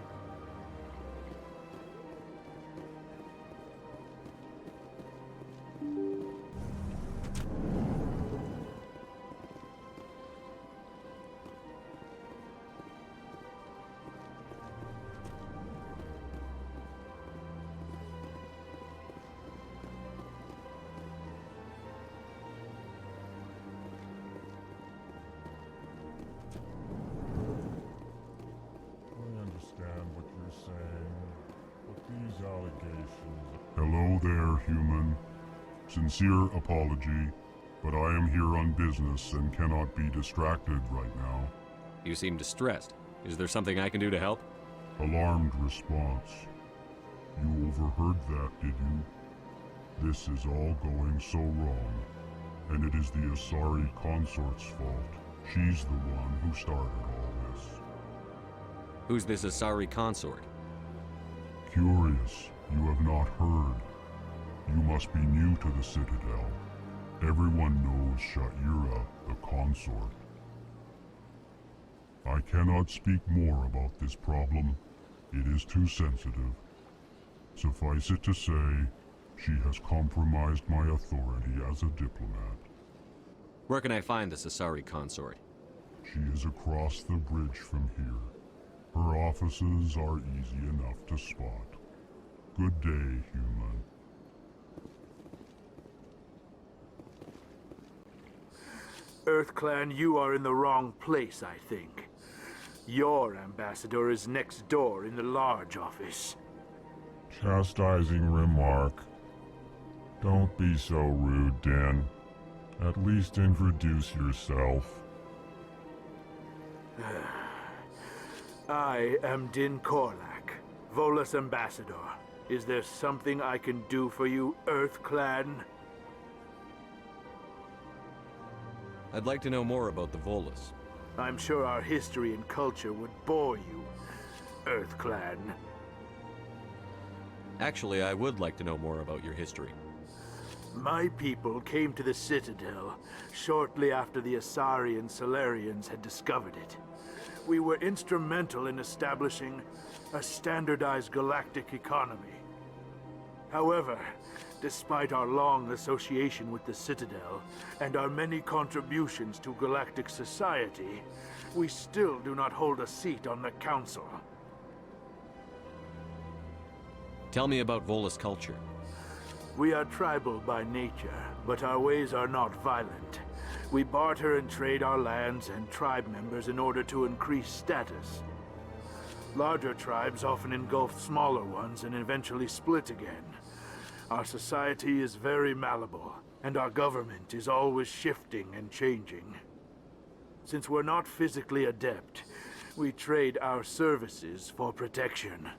Hello there, human. Sincere apology, but I am here on business and cannot be distracted right now. You seem distressed. Is there something I can do to help? Alarmed response. You overheard that, did you? This is all going so wrong, and it is the Asari consort's fault. She's the one who started all this. Who's this Asari consort? Curious, you have not heard. You must be new to the Citadel. Everyone knows Sha'ira, the consort. I cannot speak more about this problem. It is too sensitive. Suffice it to say, she has compromised my authority as a diplomat. Where can I find this Asari consort? She is across the bridge from here. Her offices are easy enough to spot. Good day, human. EarthClan, you are in the wrong place, I think. Your ambassador is next door in the large office. Chastising remark. Don't be so rude, Din. At least introduce yourself. I am Din Korlak, Volus ambassador. Is there something I can do for you, EarthClan? I'd like to know more about the Volus. I'm sure our history and culture would bore you, EarthClan. Actually, I would like to know more about your history. My people came to the Citadel shortly after the Asari and Solarians had discovered it. We were instrumental in establishing a standardized galactic economy. However, despite our long association with the Citadel and our many contributions to galactic society, we still do not hold a seat on the Council. Tell me about Volus culture. We are tribal by nature, but our ways are not violent. We barter and trade our lands and tribe members in order to increase status. Larger tribes often engulf smaller ones and eventually split again. Our society is very malleable, and our government is always shifting and changing. Since we're not physically adept, we trade our services for protection.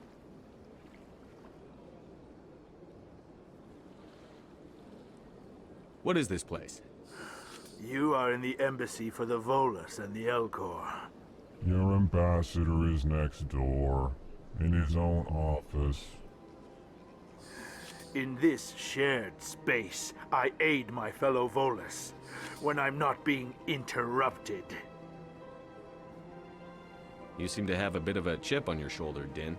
What is this place? You are in the embassy for the Volus and the Elcor. Your ambassador is next door, in his own office. In this shared space, I aid my fellow Volus when I'm not being interrupted. You seem to have a bit of a chip on your shoulder, Din.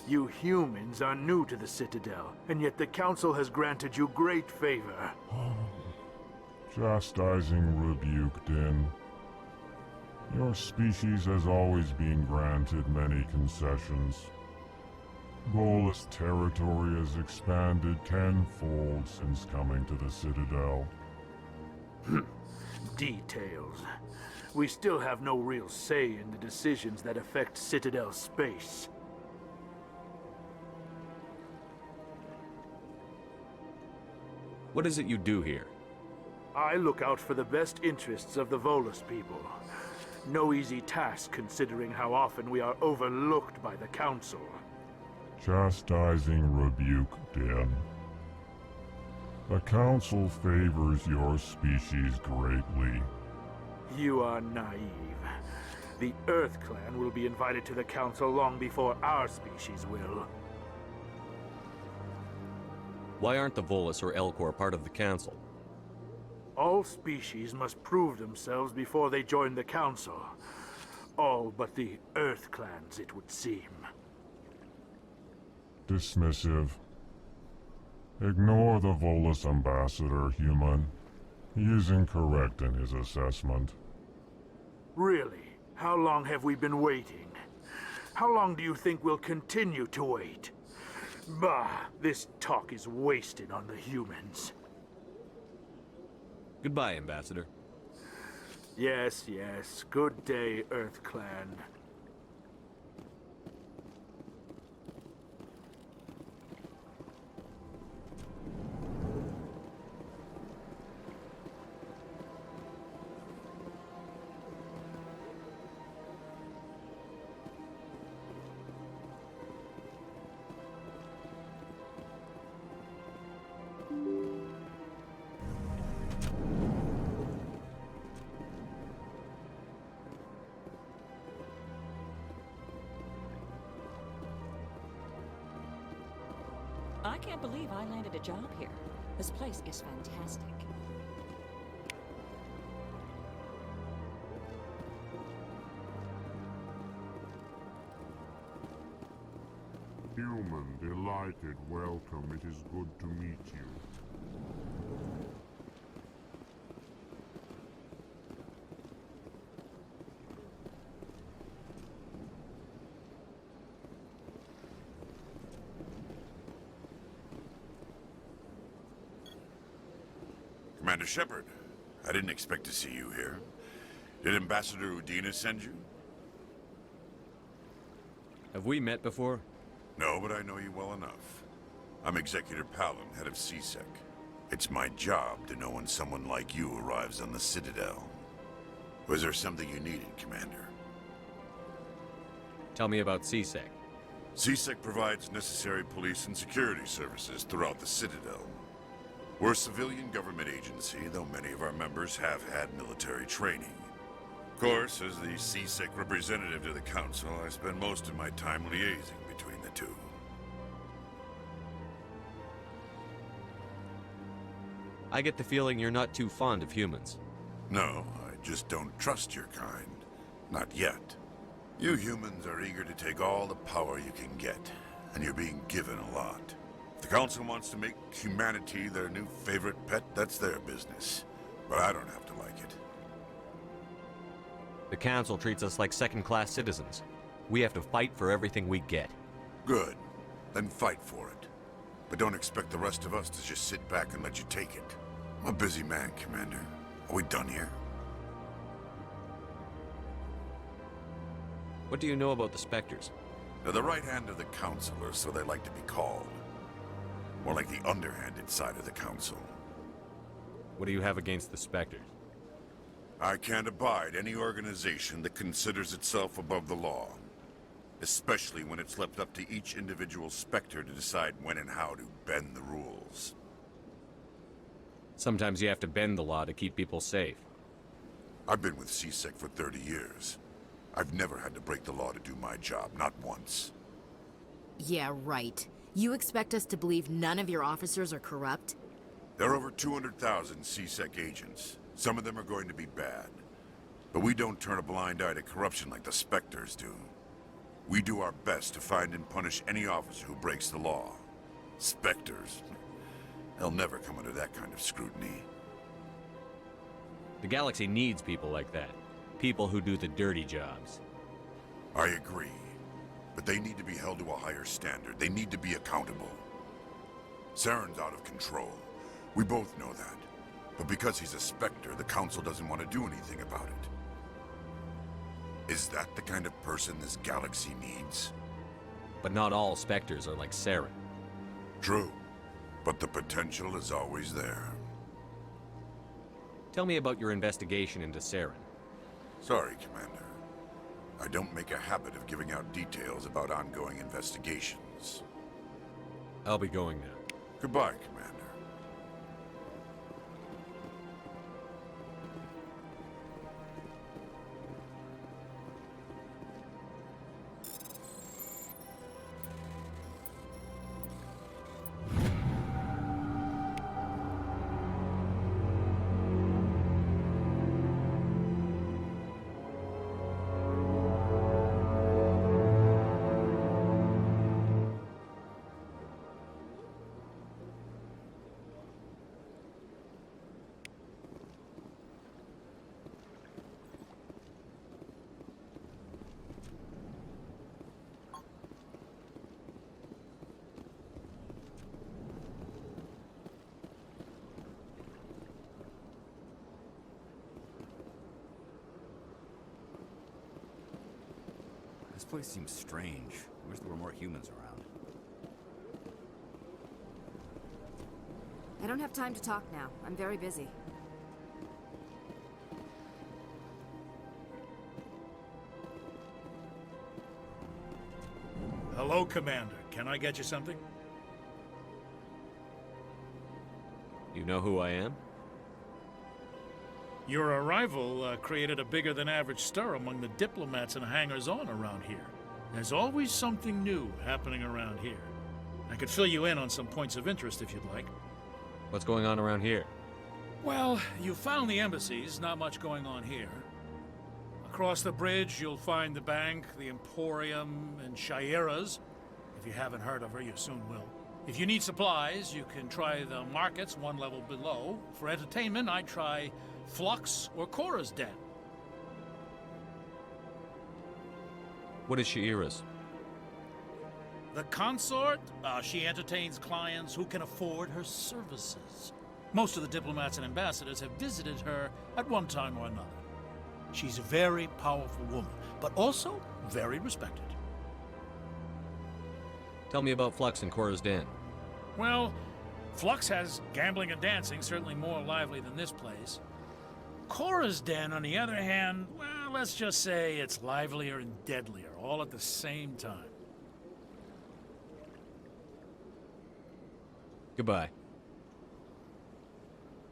You humans are new to the Citadel, and yet the Council has granted you great favor. Chastising rebuke, Din. Your species has always been granted many concessions. Volus territory has expanded tenfold since coming to the Citadel. Details. We still have no real say in the decisions that affect Citadel space. What is it you do here? I look out for the best interests of the Volus people. No easy task considering how often we are overlooked by the Council. Chastising rebuke, Den. The Council favors your species greatly. You are naive. The Earth Clan will be invited to the Council long before our species will. Why aren't the Volus or Elcor part of the Council? All species must prove themselves before they join the Council. All but the Earth Clans, it would seem. Dismissive. Ignore the Volus ambassador, human. He is incorrect in his assessment. Really? How long have we been waiting? How long do you think we'll continue to wait? Bah, this talk is wasted on the humans. Goodbye, Ambassador. Yes, yes. Good day, Earth Clan. I can't believe I landed a job here. This place is fantastic. Human, delighted, welcome. It is good to meet you. Commander Shepard, I didn't expect to see you here. Did Ambassador Udina send you? Have we met before? No, but I know you well enough. I'm Executor Palin, head of CSEC. It's my job to know when someone like you arrives on the Citadel. Was there something you needed, Commander? Tell me about CSEC. CSEC provides necessary police and security services throughout the Citadel. We're a civilian government agency, though many of our members have had military training. Of course, as the CSEC representative to the Council, I spend most of my time liaising between the two. I get the feeling you're not too fond of humans. No, I just don't trust your kind. Not yet. You humans are eager to take all the power you can get, and you're being given a lot. If the Council wants to make humanity their new favorite pet, that's their business. But I don't have to like it. The Council treats us like second-class citizens. We have to fight for everything we get. Good. Then fight for it. But don't expect the rest of us to just sit back and let you take it. I'm a busy man, Commander. Are we done here? What do you know about the Spectres? They're the right hand of the Council, or so they like to be called. More like the underhanded side of the Council. What do you have against the Spectres? I can't abide any organization that considers itself above the law. Especially when it's left up to each individual Spectre to decide when and how to bend the rules. Sometimes you have to bend the law to keep people safe. I've been with CSEC for 30 years. I've never had to break the law to do my job, not once. Yeah, right. You expect us to believe none of your officers are corrupt? There are over 200,000 CSEC agents. Some of them are going to be bad. But we don't turn a blind eye to corruption like the Spectres do. We do our best to find and punish any officer who breaks the law. Spectres, they'll never come under that kind of scrutiny. The galaxy needs people like that. People who do the dirty jobs. I agree. But they need to be held to a higher standard. They need to be accountable. Saren's out of control. We both know that. But because he's a Spectre, the Council doesn't want to do anything about it. Is that the kind of person this galaxy needs? But not all Spectres are like Saren. True. But the potential is always there. Tell me about your investigation into Saren. Sorry, Commander. I don't make a habit of giving out details about ongoing investigations. I'll be going now. Goodbye, Commander. This place seems strange. I wish there were more humans around. I don't have time to talk now. I'm very busy. Hello, Commander. Can I get you something? You know who I am? Your arrival created a bigger-than-average stir among the diplomats and hangers-on around here. There's always something new happening around here. I could fill you in on some points of interest if you'd like. What's going on around here? Well, you found the embassies, not much going on here. Across the bridge, you'll find the bank, the Emporium, and Shaira's. If you haven't heard of her, you soon will. If you need supplies, you can try the markets one level below. For entertainment, I'd try Flux or Cora's Den. What is Shaira's? The consort, she entertains clients who can afford her services. Most of the diplomats and ambassadors have visited her at one time or another. She's a very powerful woman, but also very respected. Tell me about Flux and Cora's Den. Well, Flux has gambling and dancing, certainly more lively than this place. Cora's Den, on the other hand, well, let's just say it's livelier and deadlier, all at the same time. Goodbye.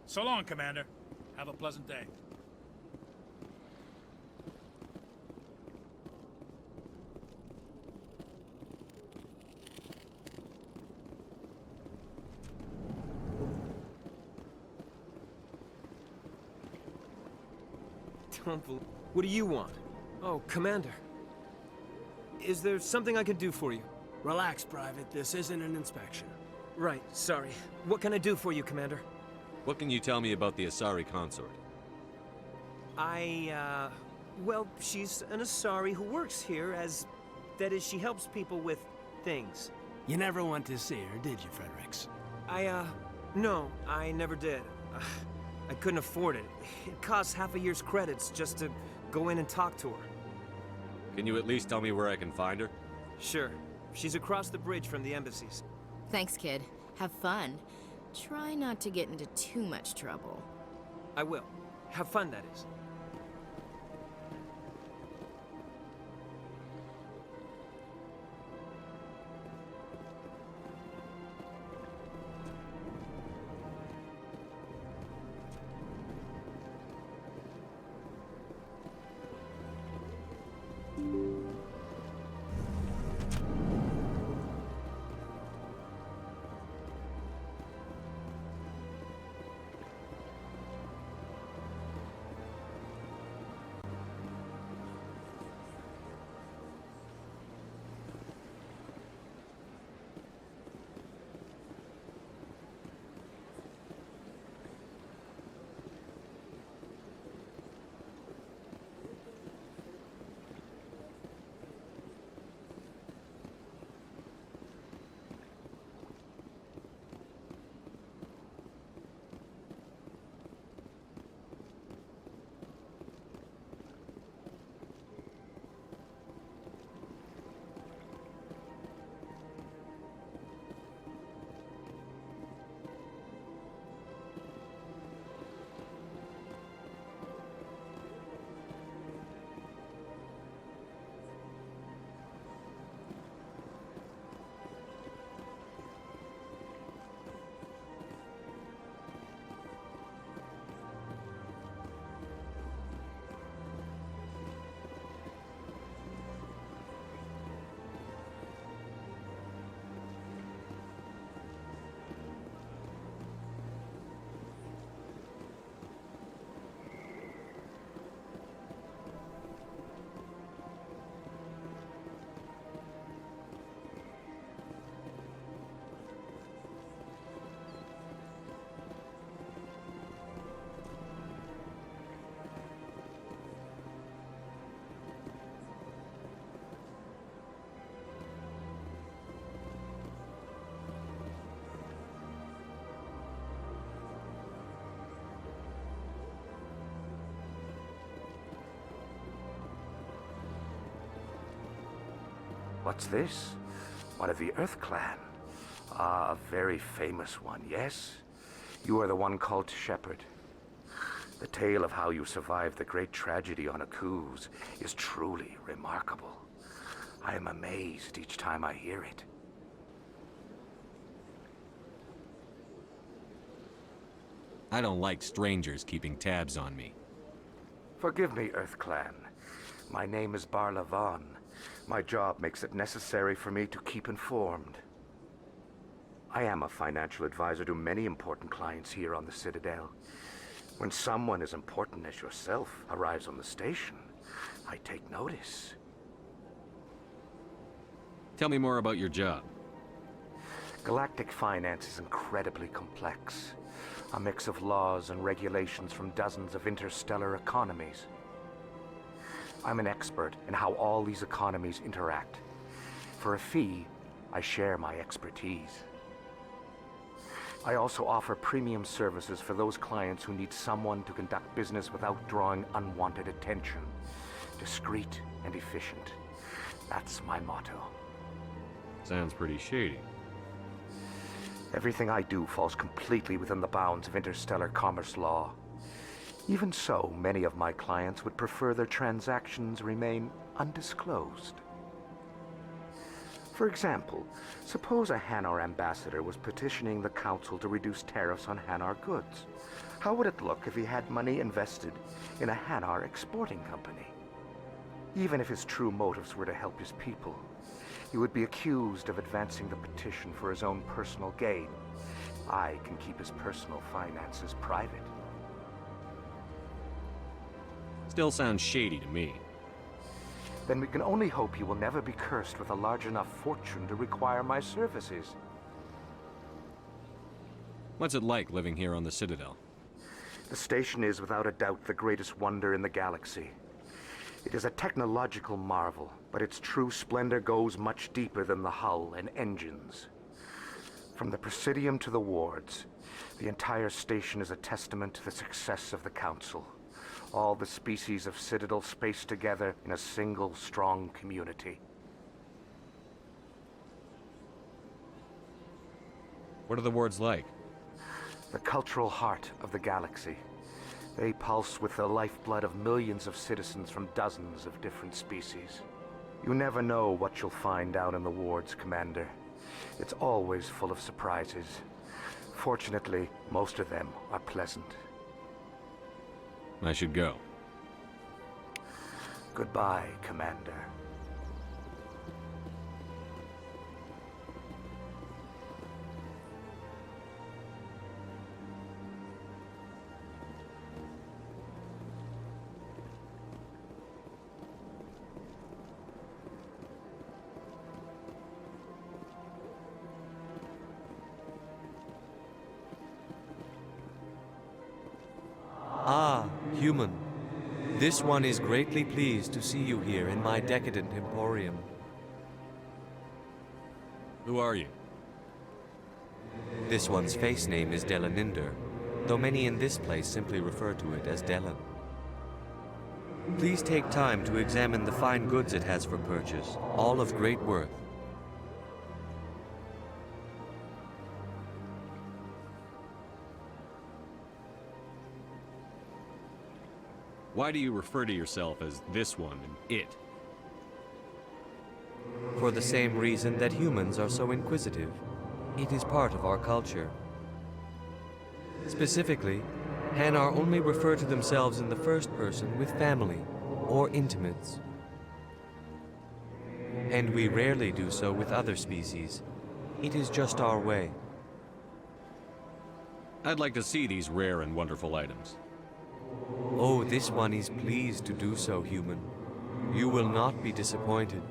So long, Commander. Have a pleasant day. What do you want? Oh, Commander. Is there something I can do for you? Relax, Private. This isn't an inspection. Right, sorry. What can I do for you, Commander? What can you tell me about the Asari consort? Well, she's an Asari who works here as... That is, she helps people with things. You never went to see her, did you, Fredericks? No, I never did. I couldn't afford it. It costs half a year's credits just to go in and talk to her. Can you at least tell me where I can find her? Sure. She's across the bridge from the embassies. Thanks, kid. Have fun. Try not to get into too much trouble. I will. Have fun, that is. What's this? One of the Earth Clan. Ah, a very famous one, yes? You are the one called Shepherd. The tale of how you survived the great tragedy on Akuz is truly remarkable. I am amazed each time I hear it. I don't like strangers keeping tabs on me. Forgive me, Earth Clan. My name is Barla Vaughn. My job makes it necessary for me to keep informed. I am a financial advisor to many important clients here on the Citadel. When someone as important as yourself arrives on the station, I take notice. Tell me more about your job. Galactic finance is incredibly complex. A mix of laws and regulations from dozens of interstellar economies. I'm an expert in how all these economies interact. For a fee, I share my expertise. I also offer premium services for those clients who need someone to conduct business without drawing unwanted attention. Discreet and efficient. That's my motto. Sounds pretty shady. Everything I do falls completely within the bounds of interstellar commerce law. Even so, many of my clients would prefer their transactions remain undisclosed. For example, suppose a Hanar ambassador was petitioning the council to reduce tariffs on Hanar goods. How would it look if he had money invested in a Hanar exporting company? Even if his true motives were to help his people, he would be accused of advancing the petition for his own personal gain. I can keep his personal finances private. Still sounds shady to me. Then we can only hope he will never be cursed with a large enough fortune to require my services. What's it like living here on the Citadel? The station is without a doubt the greatest wonder in the galaxy. It is a technological marvel, but its true splendor goes much deeper than the hull and engines. From the Presidium to the wards, the entire station is a testament to the success of the Council. All the species of Citadel spaced together in a single strong community. What are the wards like? The cultural heart of the galaxy. They pulse with the lifeblood of millions of citizens from dozens of different species. You never know what you'll find out in the wards, Commander. It's always full of surprises. Fortunately, most of them are pleasant. I should go. Goodbye, Commander. Ah, human. This one is greatly pleased to see you here in my decadent emporium. Who are you? This one's face name is Delaninder, though many in this place simply refer to it as Delan. Please take time to examine the fine goods it has for purchase, all of great worth. Why do you refer to yourself as this one and it? For the same reason that humans are so inquisitive. It is part of our culture. Specifically, Hanar only refer to themselves in the first person with family or intimates. And we rarely do so with other species. It is just our way. I'd like to see these rare and wonderful items. Oh, this one is pleased to do so, human. You will not be disappointed.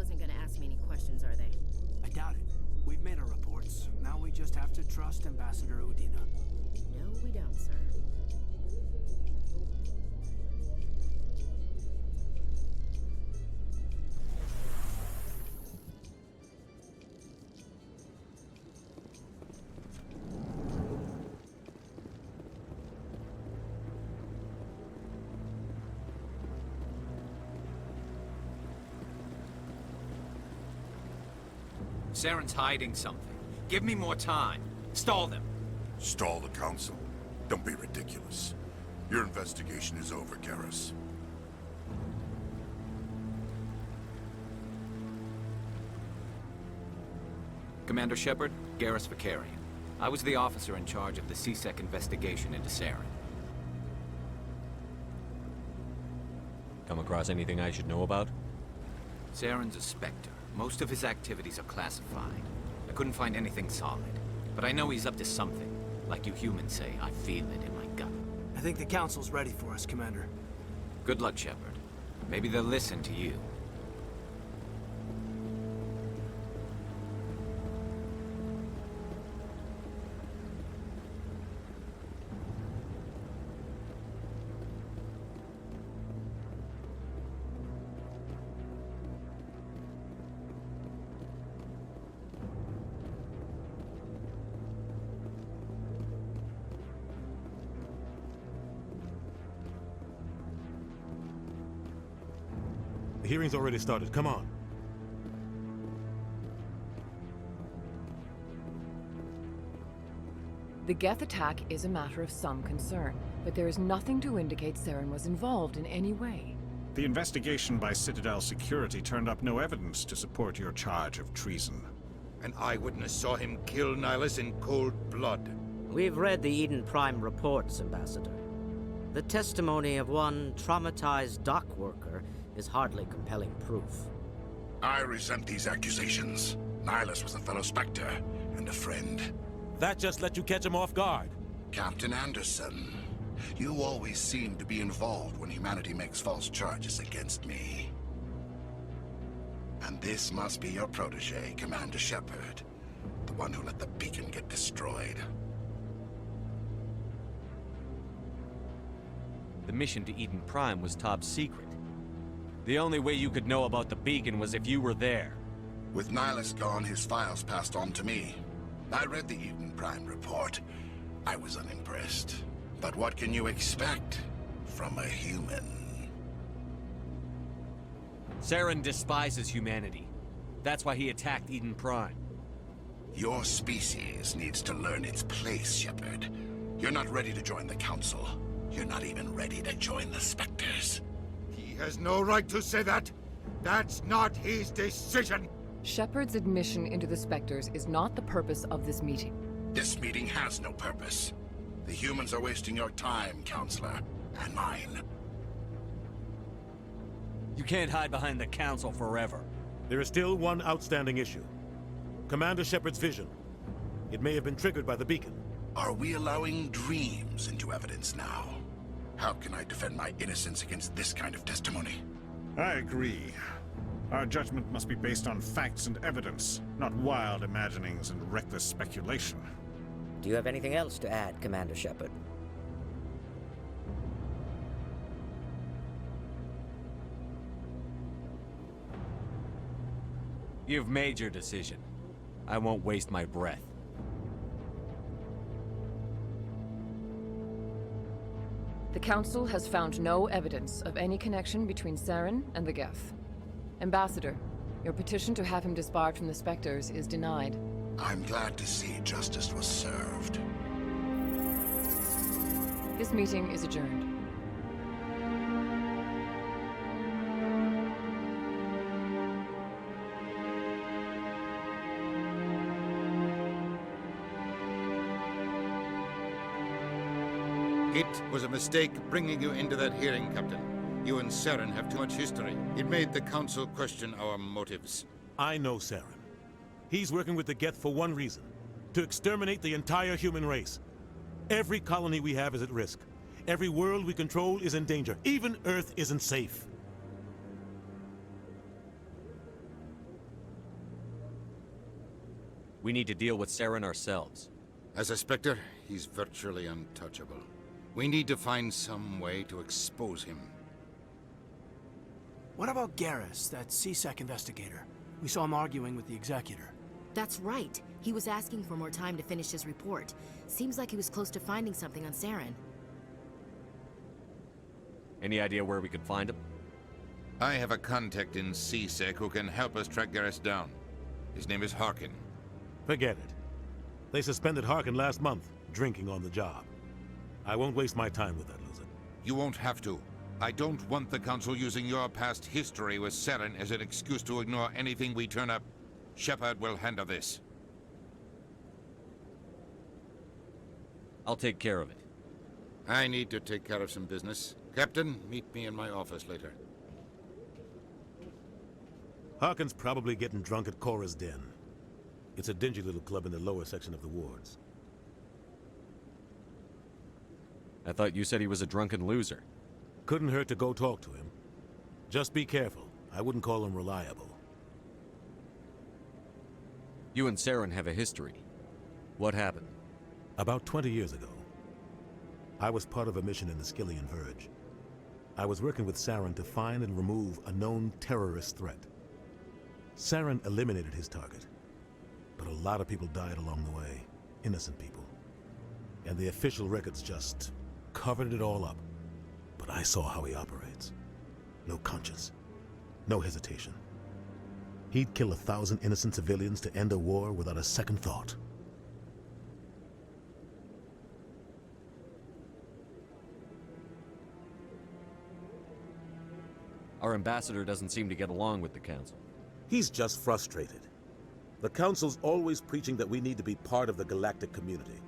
isn't gonna ask me any questions, are they? I doubt it. We've made our reports. Now we just have to trust Ambassador Udina. No, we don't, sir. Saren's hiding something. Give me more time. Stall them. Stall the Council? Don't be ridiculous. Your investigation is over, Garrus. Commander Shepard, Garrus Vicarian. I was the officer in charge of the CSEC investigation into Saren. Come across anything I should know about? Saren's a Spectre. Most of his activities are classified. I couldn't find anything solid. But I know he's up to something. Like you humans say, I feel it in my gut. I think the Council's ready for us, Commander. Good luck, Shepard. Maybe they'll listen to you. The hearing's already started. Come on. The Geth attack is a matter of some concern, but there is nothing to indicate Saren was involved in any way. The investigation by Citadel Security turned up no evidence to support your charge of treason. An eyewitness saw him kill Nihilus in cold blood. We've read the Eden Prime reports, Ambassador. The testimony of one traumatized dock worker is hardly compelling proof. I resent these accusations. Nihilus was a fellow Spectre and a friend. That just let you catch him off guard. Captain Anderson, you always seem to be involved when humanity makes false charges against me. And this must be your protege, Commander Shepard, the one who let the beacon get destroyed. The mission to Eden Prime was top secret. The only way you could know about the beacon was if you were there. With Nihilus gone, his files passed on to me. I read the Eden Prime report. I was unimpressed. But what can you expect from a human? Saren despises humanity. That's why he attacked Eden Prime. Your species needs to learn its place, Shepard. You're not ready to join the Council. You're not even ready to join the Spectres. He has no right to say that. That's not his decision. Shepard's admission into the Spectres is not the purpose of this meeting. This meeting has no purpose. The humans are wasting your time, Counselor, and mine. You can't hide behind the Council forever. There is still one outstanding issue. Commander Shepard's vision. It may have been triggered by the beacon. Are we allowing dreams into evidence now? How can I defend my innocence against this kind of testimony? I agree. Our judgment must be based on facts and evidence, not wild imaginings and reckless speculation. Do you have anything else to add, Commander Shepard? You've made your decision. I won't waste my breath. The Council has found no evidence of any connection between Saren and the Geth. Ambassador, your petition to have him disbarred from the Spectres is denied. I'm glad to see justice was served. This meeting is adjourned. It was a mistake bringing you into that hearing, Captain. You and Saren have too much history. It made the Council question our motives. I know Saren. He's working with the Geth for one reason. To exterminate the entire human race. Every colony we have is at risk. Every world we control is in danger. Even Earth isn't safe. We need to deal with Saren ourselves. As a Spectre, he's virtually untouchable. We need to find some way to expose him. What about Garrus, that CSEC investigator? We saw him arguing with the executor. That's right. He was asking for more time to finish his report. Seems like he was close to finding something on Saren. Any idea where we could find him? I have a contact in CSEC who can help us track Garrus down. His name is Harkin. Forget it. They suspended Harkin last month, drinking on the job. I won't waste my time with that loser. You won't have to. I don't want the Council using your past history with Saren as an excuse to ignore anything we turn up. Shepard will handle this. I'll take care of it. I need to take care of some business. Captain, meet me in my office later. Harkin's probably getting drunk at Cora's Den. It's a dingy little club in the lower section of the wards. I thought you said he was a drunken loser. Couldn't hurt to go talk to him. Just be careful. I wouldn't call him reliable. You and Saren have a history. What happened? About 20 years ago, I was part of a mission in the Skillian Verge. I was working with Saren to find and remove a known terrorist threat. Saren eliminated his target, but a lot of people died along the way, innocent people. And the official records just covered it all up. But I saw how he operates. No conscience, no hesitation. He'd kill 1,000 innocent civilians to end a war without a second thought. Our ambassador doesn't seem to get along with the Council. He's just frustrated. The Council's always preaching that we need to be part of the galactic community.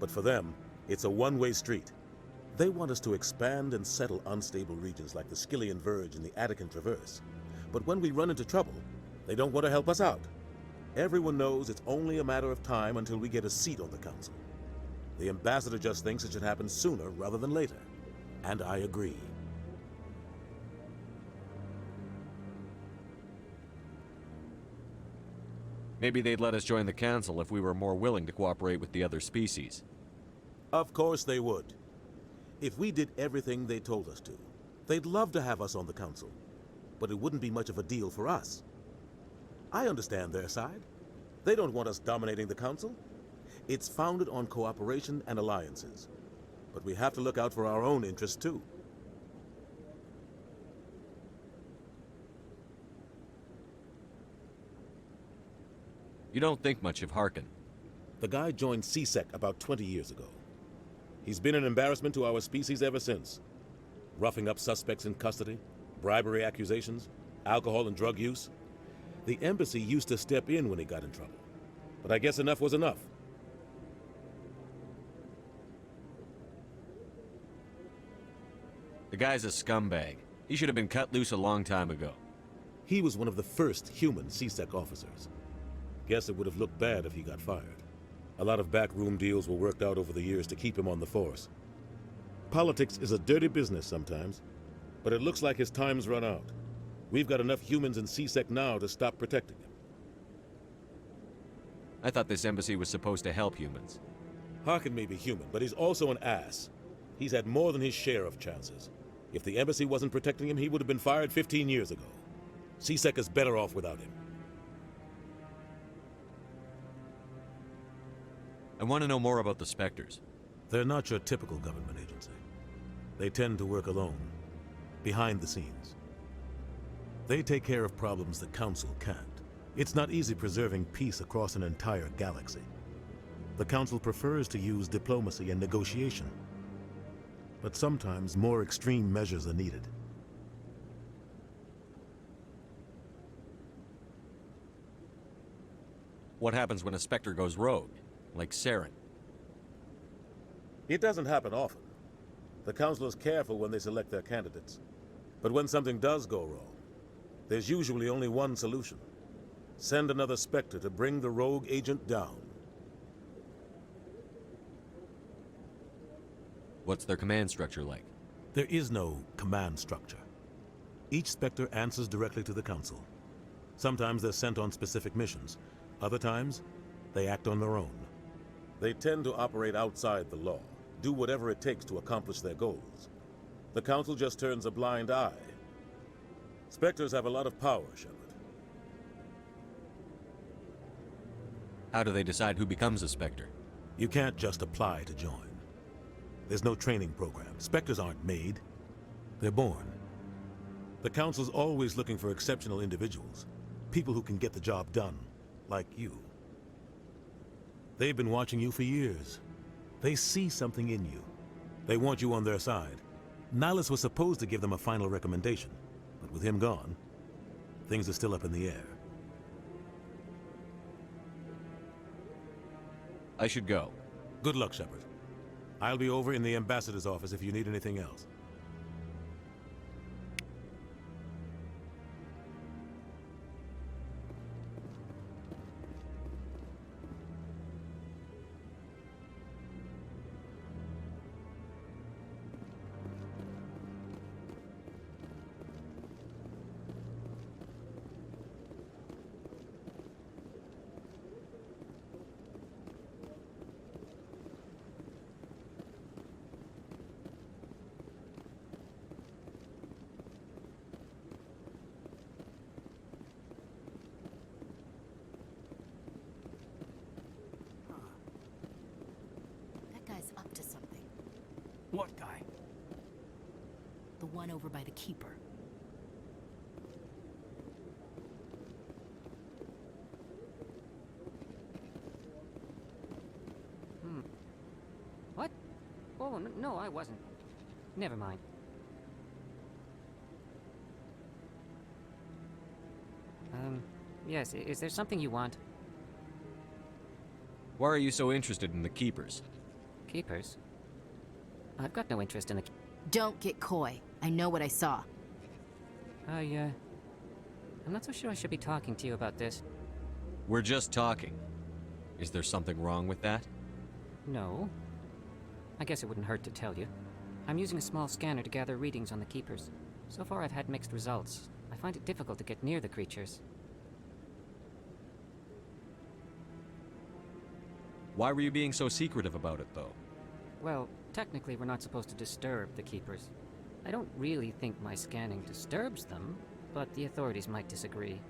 But for them, it's a one-way street. They want us to expand and settle unstable regions like the Skillian Verge and the Attican Traverse. But when we run into trouble, they don't want to help us out. Everyone knows it's only a matter of time until we get a seat on the Council. The ambassador just thinks it should happen sooner rather than later. And I agree. Maybe they'd let us join the Council if we were more willing to cooperate with the other species. Of course they would. If we did everything they told us to, they'd love to have us on the Council. But it wouldn't be much of a deal for us. I understand their side. They don't want us dominating the Council. It's founded on cooperation and alliances. But we have to look out for our own interests too. You don't think much of Harkin. The guy joined CSEC about 20 years ago. He's been an embarrassment to our species ever since. Roughing up suspects in custody, bribery accusations, alcohol and drug use. The embassy used to step in when he got in trouble. But I guess enough was enough. The guy's a scumbag. He should have been cut loose a long time ago. He was one of the first human CSEC officers. Guess it would have looked bad if he got fired. A lot of backroom deals were worked out over the years to keep him on the force. Politics is a dirty business sometimes, but it looks like his time's run out. We've got enough humans in CSEC now to stop protecting him. I thought this embassy was supposed to help humans. Harkin may be human, but he's also an ass. He's had more than his share of chances. If the embassy wasn't protecting him, he would have been fired 15 years ago. CSEC is better off without him. I want to know more about the Spectres. They're not your typical government agency. They tend to work alone, behind the scenes. They take care of problems the Council can't. It's not easy preserving peace across an entire galaxy. The Council prefers to use diplomacy and negotiation. But sometimes more extreme measures are needed. What happens when a Spectre goes rogue? Like Saren? It doesn't happen often. The Council is careful when they select their candidates. But when something does go wrong, there's usually only one solution. Send another Spectre to bring the rogue agent down. What's their command structure like? There is no command structure. Each Spectre answers directly to the Council. Sometimes they're sent on specific missions. Other times, They act on their own. They tend to operate outside the law, do whatever it takes to accomplish their goals. The Council just turns a blind eye. Spectres have a lot of power, Shepard. How do they decide who becomes a Spectre? You can't just apply to join. There's no training program. Spectres aren't made. They're born. The Council's always looking for exceptional individuals. People who can get the job done, like you. They've been watching you for years. They see something in you. They want you on their side. Nihilus was supposed to give them a final recommendation, but with him gone, things are still up in the air. I should go. Good luck, Shepard. I'll be over in the ambassador's office if you need anything else. Up to something. What guy? The one over by the Keeper. What? Oh, no, I wasn't. Never mind. Yes, is there something you want? Why are you so interested in the Keepers? Keepers? I've got no interest in the... Don't get coy. I know what I saw. I'm not so sure I should be talking to you about this. We're just talking. Is there something wrong with that? No. I guess it wouldn't hurt to tell you. I'm using a small scanner to gather readings on the Keepers. So far I've had mixed results. I find it difficult to get near the creatures. Why were you being so secretive about it, though? Well, technically we're not supposed to disturb the Keepers. I don't really think my scanning disturbs them, but the authorities might disagree.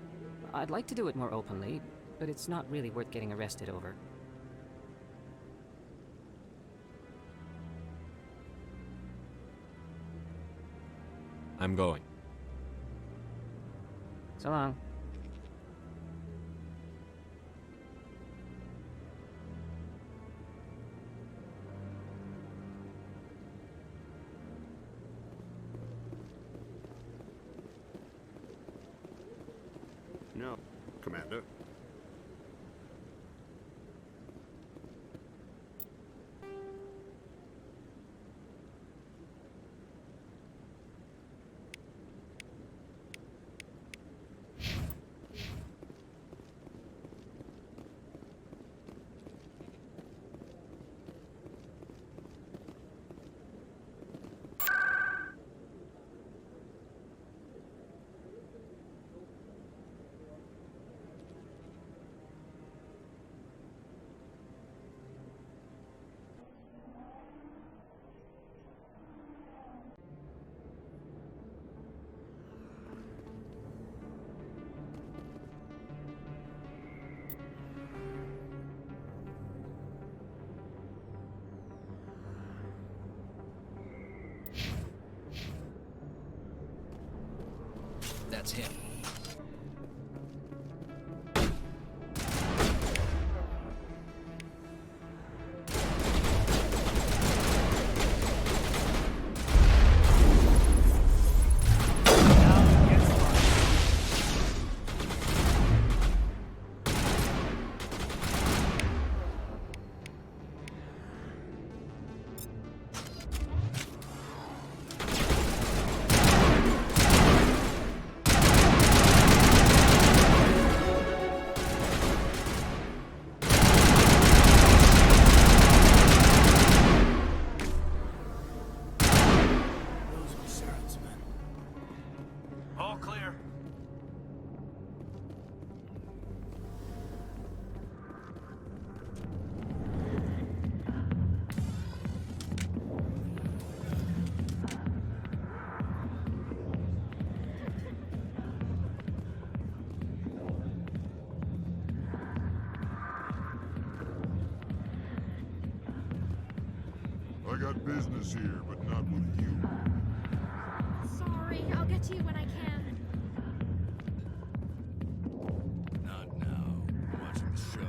I'd like to do it more openly, but it's not really worth getting arrested over. I'm going. So long. No, Commander. That's him. got business here, but not with you. Sorry, I'll get to you when I can. Not now. I'm watching the show.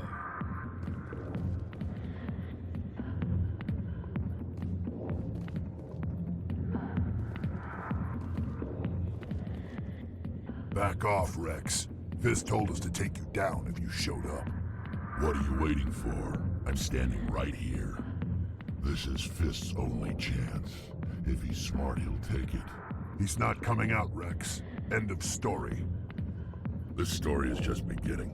Back off, Rex. Fist told us to take you down if you showed up. What are you waiting for? I'm standing right here. This is Fist's only chance. If he's smart, he'll take it. He's not coming out, Rex. End of story. This story is just beginning.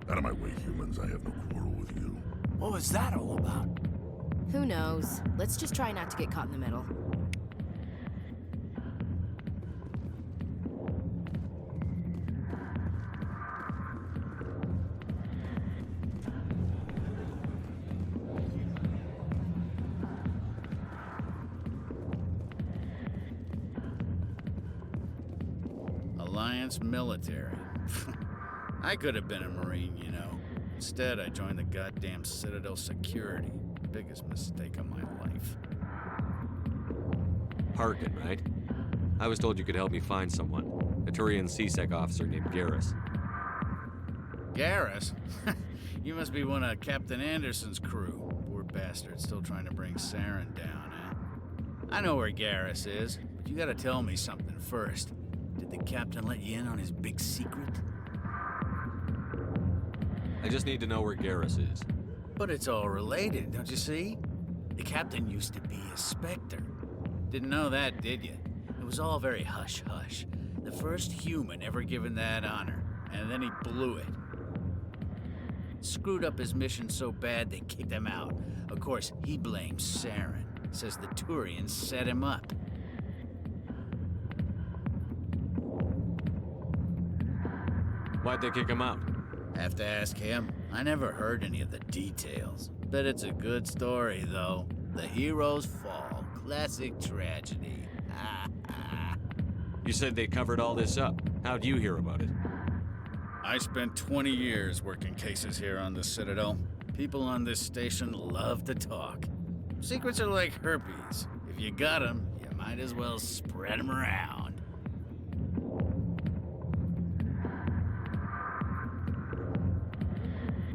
Out of my way, humans. I have no quarrel with you. What was that all about? Who knows? Let's just try not to get caught in the middle. Alliance military. I could have been a Marine, you know. Instead, I joined the goddamn Citadel Security. Biggest mistake of my life. Paragon, right? I was told you could help me find someone. A Turian CSEC officer named Garrus. Garrus? You must be one of Captain Anderson's crew. Poor bastard, still trying to bring Saren down, eh? I know where Garrus is, but you gotta tell me something first. Did the captain let you in on his big secret? I just need to know where Garrus is. But it's all related, don't you see? The captain used to be a Spectre. Didn't know that, did you? It was all very hush-hush. The first human ever given that honor, and then he blew it. Screwed up his mission so bad they kicked him out. Of course, he blames Saren. Says the Turians set him up. Why'd they kick him out? Have to ask him. I never heard any of the details. Bet it's a good story, though. The heroes fall. Classic tragedy. You said they covered all this up. How'd you hear about it? I spent 20 years working cases here on the Citadel. People on this station love to talk. Secrets are like herpes. If you got them, you might as well spread them around.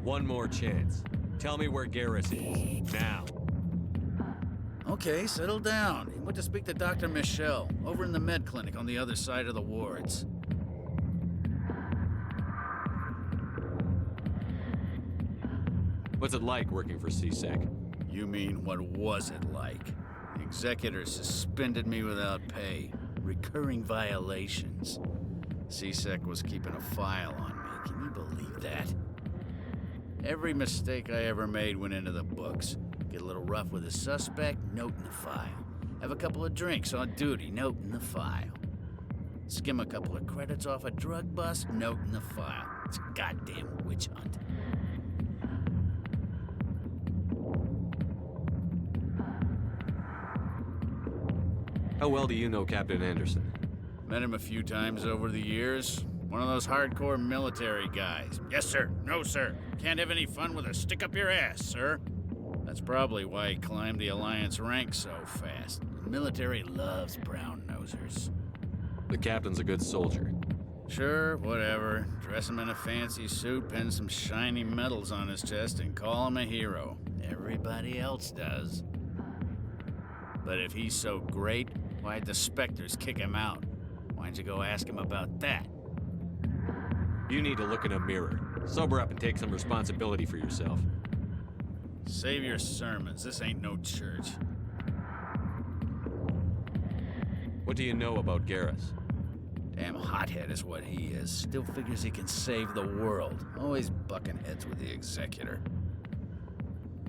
One more chance. Tell me where Garrus is. Now. Okay, settle down. He went to speak to Dr. Michelle, over in the med clinic on the other side of the wards. What's it like working for CSEC? You mean, what was it like? The executor suspended me without pay. Recurring violations. CSEC was keeping a file on me. Can you believe that? Every mistake I ever made went into the books. Get a little rough with a suspect, note in the file. Have a couple of drinks on duty, note in the file. Skim a couple of credits off a drug bust, note in the file. It's a goddamn witch hunt. How well do you know Captain Anderson? Met him a few times over the years. One of those hardcore military guys. Yes, sir. No, sir. Can't have any fun with a stick up your ass, sir. That's probably why he climbed the Alliance ranks so fast. The military loves brown-nosers. The captain's a good soldier. Sure, whatever. Dress him in a fancy suit, pin some shiny medals on his chest, and call him a hero. Everybody else does. But if he's so great, why'd the Spectres kick him out? Why'd you go ask him about that? You need to look in a mirror. Sober up and take some responsibility for yourself. Save your sermons. This ain't no church. What do you know about Garrus? Damn hothead is what he is. Still figures he can save the world. Always bucking heads with the Executor.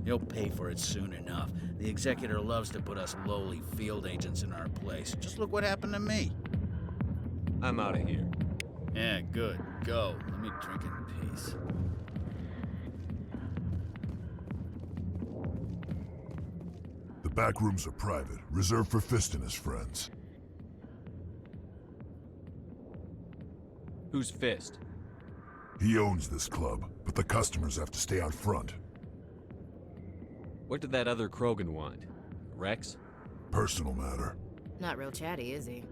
He'll pay for it soon enough. The Executor loves to put us lowly field agents in our place. Just look what happened to me. I'm out of here. Yeah, good. Go. Let me drink in peace. The back rooms are private, reserved for Fist and his friends. Who's Fist? He owns this club, but the customers have to stay out front. What did that other Krogan want? Rex? Personal matter. Not real chatty, is he?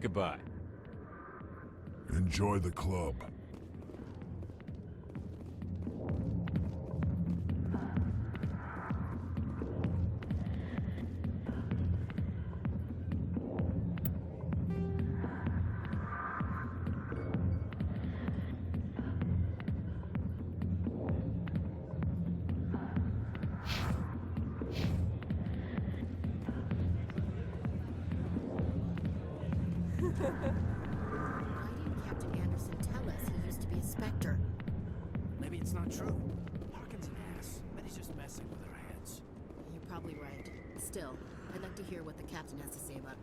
Goodbye. Enjoy the club. Maybe it's not true. Harkin's an ass. Bet he's just messing with our heads. You're probably right. Still, I'd like to hear what the captain has to say about it.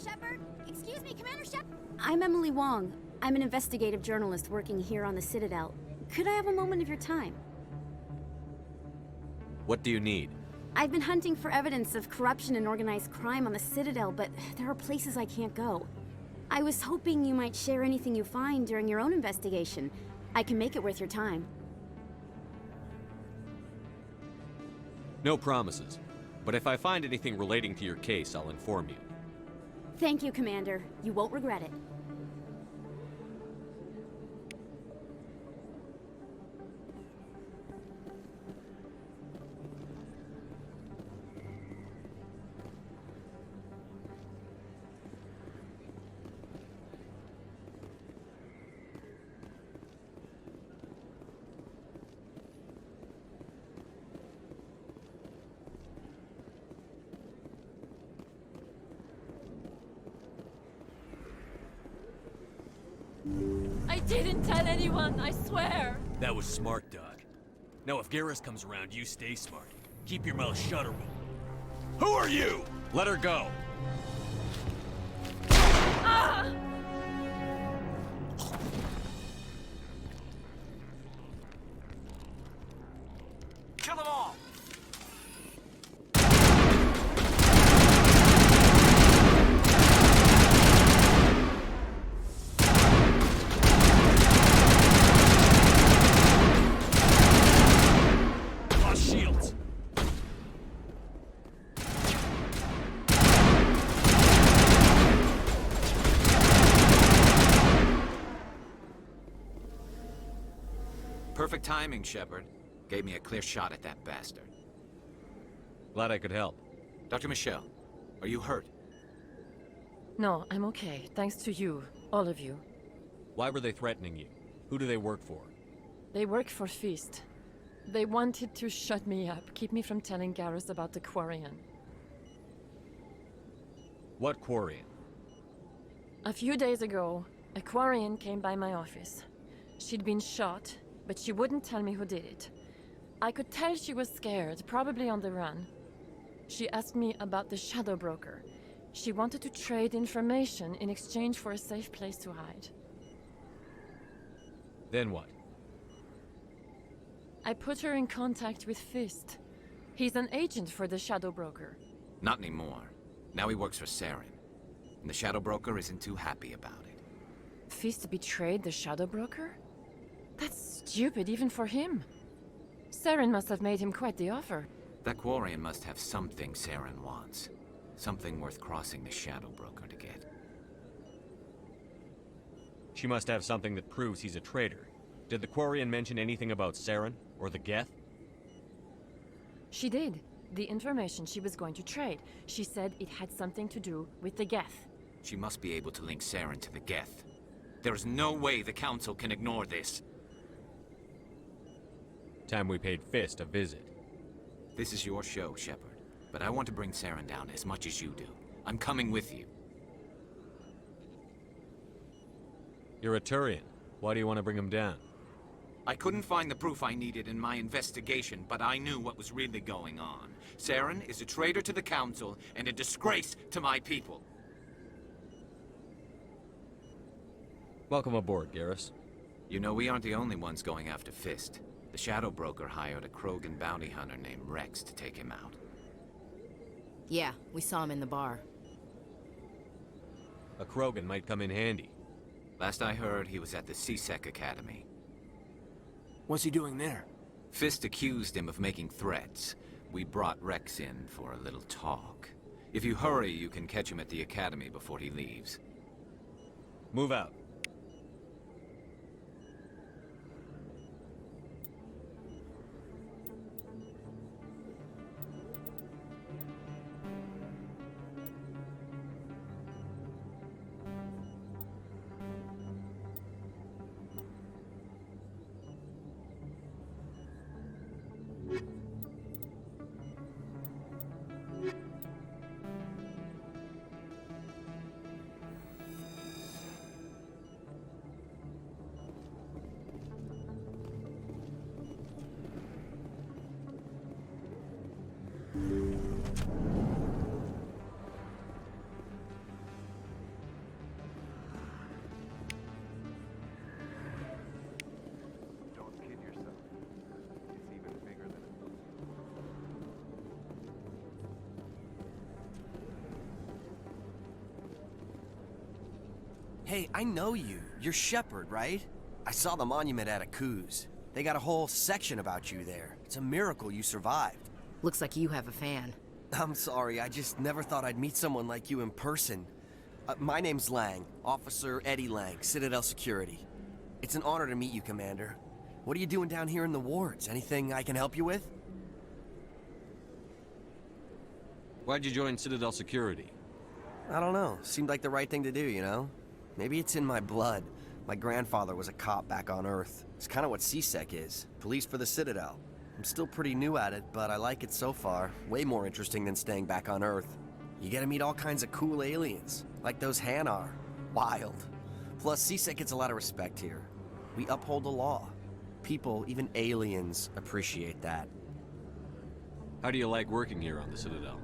Shepard? Excuse me, Commander Shepard? I'm Emily Wong. I'm an investigative journalist working here on the Citadel. Could I have a moment of your time? What do you need? I've been hunting for evidence of corruption and organized crime on the Citadel, but there are places I can't go. I was hoping you might share anything you find during your own investigation. I can make it worth your time. No promises. But if I find anything relating to your case, I'll inform you. Thank you, Commander. You won't regret it. I didn't tell anyone, I swear! That was smart, Doc. Now if Garrus comes around, you stay smart. Keep your mouth shut or we'll... Who are you? Let her go. Ah! Kill them all! Perfect timing, Shepard. Gave me a clear shot at that bastard. Glad I could help. Dr. Michelle, are you hurt? No, I'm okay. Thanks to you. All of you. Why were they threatening you? Who do they work for? They work for Feast. They wanted to shut me up, keep me from telling Garrus about the Quarian. What Quarian? A few days ago, a Quarian came by my office. She'd been shot, but she wouldn't tell me who did it. I could tell she was scared, probably on the run. She asked me about the Shadow Broker. She wanted to trade information in exchange for a safe place to hide. Then what? I put her in contact with Fist. He's an agent for the Shadow Broker. Not anymore. Now he works for Saren. And the Shadow Broker isn't too happy about it. Fist betrayed the Shadow Broker? That's stupid even for him. Saren must have made him quite the offer. That Quarian must have something Saren wants. Something worth crossing the Shadow Broker to get. She must have something that proves he's a traitor. Did the Quarian mention anything about Saren or the Geth? She did. The information she was going to trade. She said it had something to do with the Geth. She must be able to link Saren to the Geth. There is no way the Council can ignore this. Time we paid Fist a visit. This is your show, Shepard. But I want to bring Saren down as much as you do. I'm coming with you. You're a Turian. Why do you want to bring him down? I couldn't find the proof I needed in my investigation, but I knew what was really going on. Saren is a traitor to the Council and a disgrace to my people. Welcome aboard, Garrus. You know, we aren't the only ones going after Fist. The Shadow Broker hired a Krogan bounty hunter named Rex to take him out. Yeah, we saw him in the bar. A Krogan might come in handy. Last I heard, he was at the CSEC Academy. What's he doing there? Fist accused him of making threats. We brought Rex in for a little talk. If you hurry, you can catch him at the Academy before he leaves. Move out. Hey, I know you. You're Shepard, right? I saw the monument at Akuz. They got a whole section about you there. It's a miracle you survived. Looks like you have a fan. I'm sorry, I just never thought I'd meet someone like you in person. My name's Lang, Officer Eddie Lang, Citadel Security. It's an honor to meet you, Commander. What are you doing down here in the wards? Anything I can help you with? Why'd you join Citadel Security? I don't know. Seemed like the right thing to do, you know? Maybe it's in my blood. My grandfather was a cop back on Earth. It's kind of what CSEC is. Police for the Citadel. I'm still pretty new at it, but I like it so far. Way more interesting than staying back on Earth. You get to meet all kinds of cool aliens, like those Hanar. Wild. Plus, CSEC gets a lot of respect here. We uphold the law. People, even aliens, appreciate that. How do you like working here on the Citadel?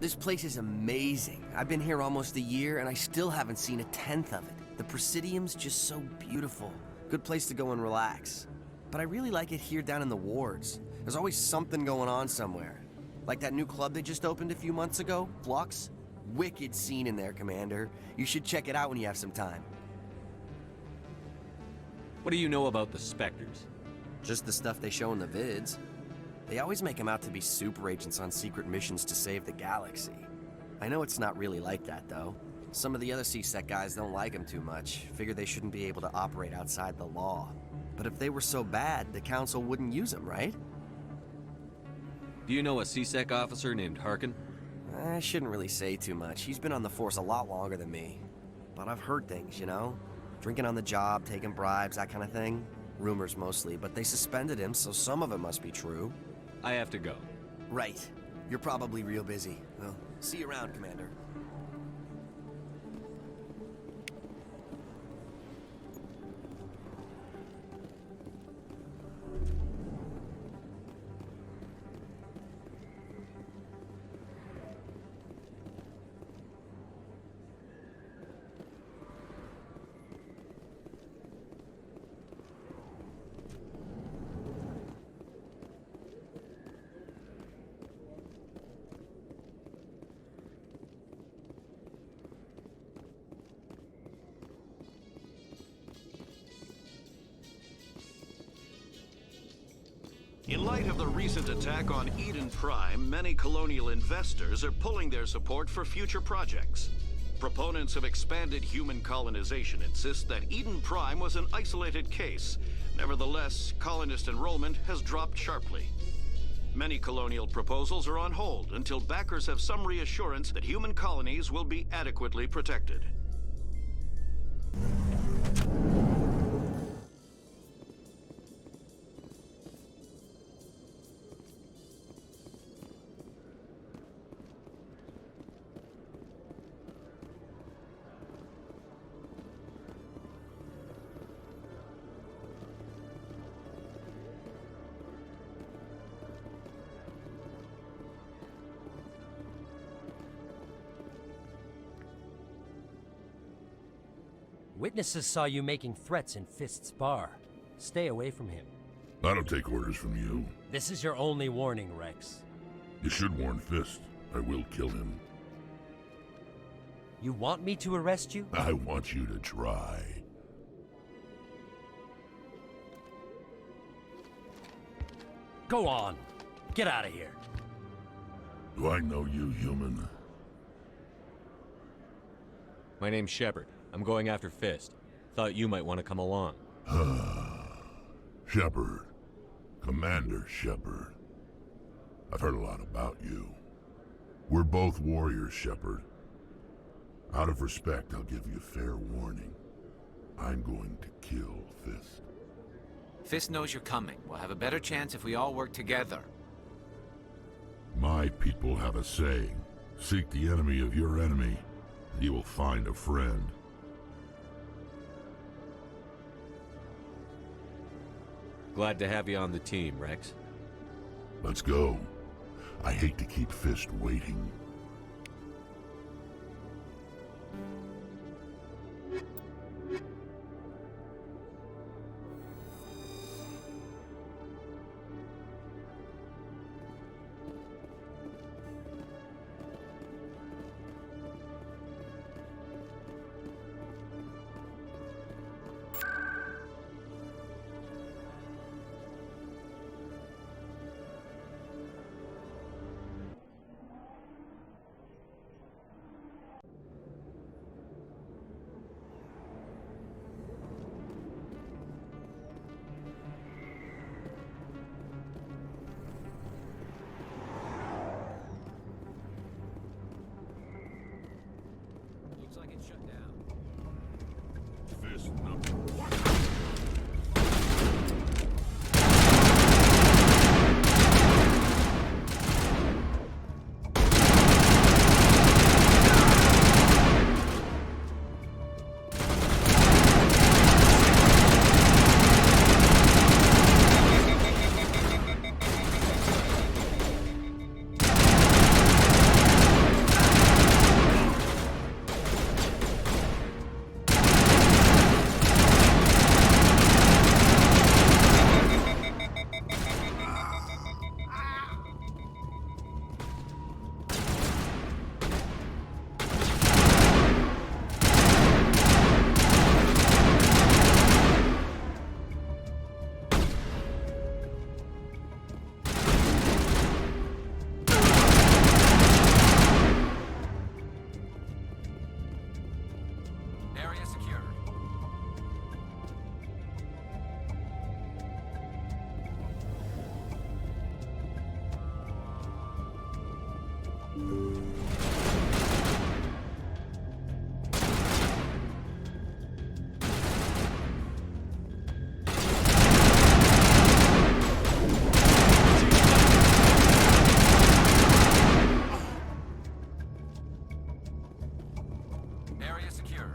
This place is amazing. I've been here almost a year, and I still haven't seen a tenth of it. The Presidium's just so beautiful. Good place to go and relax. But I really like it here down in the wards. There's always something going on somewhere. Like that new club they just opened a few months ago, Flux. Wicked scene in there, Commander. You should check it out when you have some time. What do you know about the Spectres? Just the stuff they show in the vids. They always make them out to be super agents on secret missions to save the galaxy. I know it's not really like that, though. Some of the other CSEC guys don't like them too much. Figure they shouldn't be able to operate outside the law. But if they were so bad, the Council wouldn't use them, right? Do you know a CSEC officer named Harkin? I shouldn't really say too much. He's been on the force a lot longer than me. But I've heard things, you know? Drinking on the job, taking bribes, that kind of thing. Rumors mostly, but they suspended him, so some of it must be true. I have to go. Right. You're probably real busy. Well, see you around, Commander. In light of the recent attack on Eden Prime, many colonial investors are pulling their support for future projects. Proponents of expanded human colonization insist that Eden Prime was an isolated case. Nevertheless, colonist enrollment has dropped sharply. Many colonial proposals are on hold until backers have some reassurance that human colonies will be adequately protected. Witnesses saw you making threats in Fist's bar. Stay away from him. I don't take orders from you. This is your only warning, Rex. You should warn Fist. I will kill him. You want me to arrest you? I want you to try. Go on. Get out of here. Do I know you, human? My name's Shepard. I'm going after Fist. Thought you might want to come along. Shepard. Commander Shepard. I've heard a lot about you. We're both warriors, Shepard. Out of respect, I'll give you fair warning. I'm going to kill Fist. Fist knows you're coming. We'll have a better chance if we all work together. My people have a saying. Seek the enemy of your enemy, and you will find a friend. Glad to have you on the team, Rex. Let's go. I hate to keep Fist waiting. Looks like it's shut down. Fist number one. Area secured. Area secured.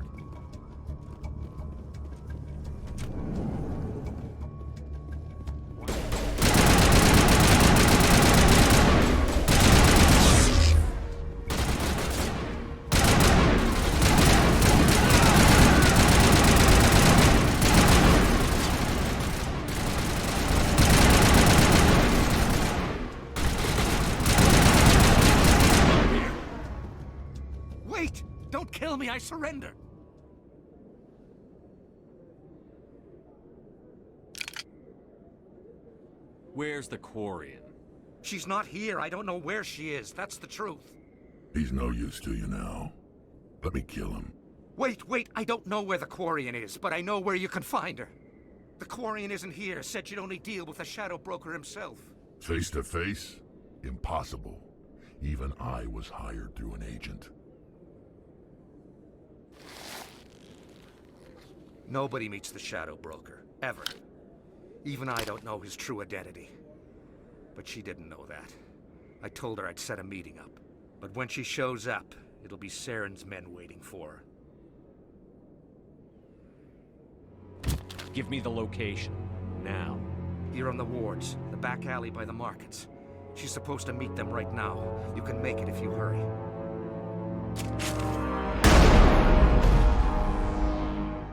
Wait! Don't kill me, I surrender! Where's the Quarian? She's not here. I don't know where she is. That's the truth. He's no use to you now. Let me kill him. Wait, I don't know where the Quarian is, but I know where you can find her. The Quarian isn't here, said she'd only deal with the Shadow Broker himself. Face to face? Impossible. Even I was hired through an agent. Nobody meets the Shadow Broker, ever. Even I don't know his true identity. But she didn't know that. I told her I'd set a meeting up. But when she shows up, it'll be Saren's men waiting for her. Give me the location. Now. Here on the wards, the back alley by the markets. She's supposed to meet them right now. You can make it if you hurry.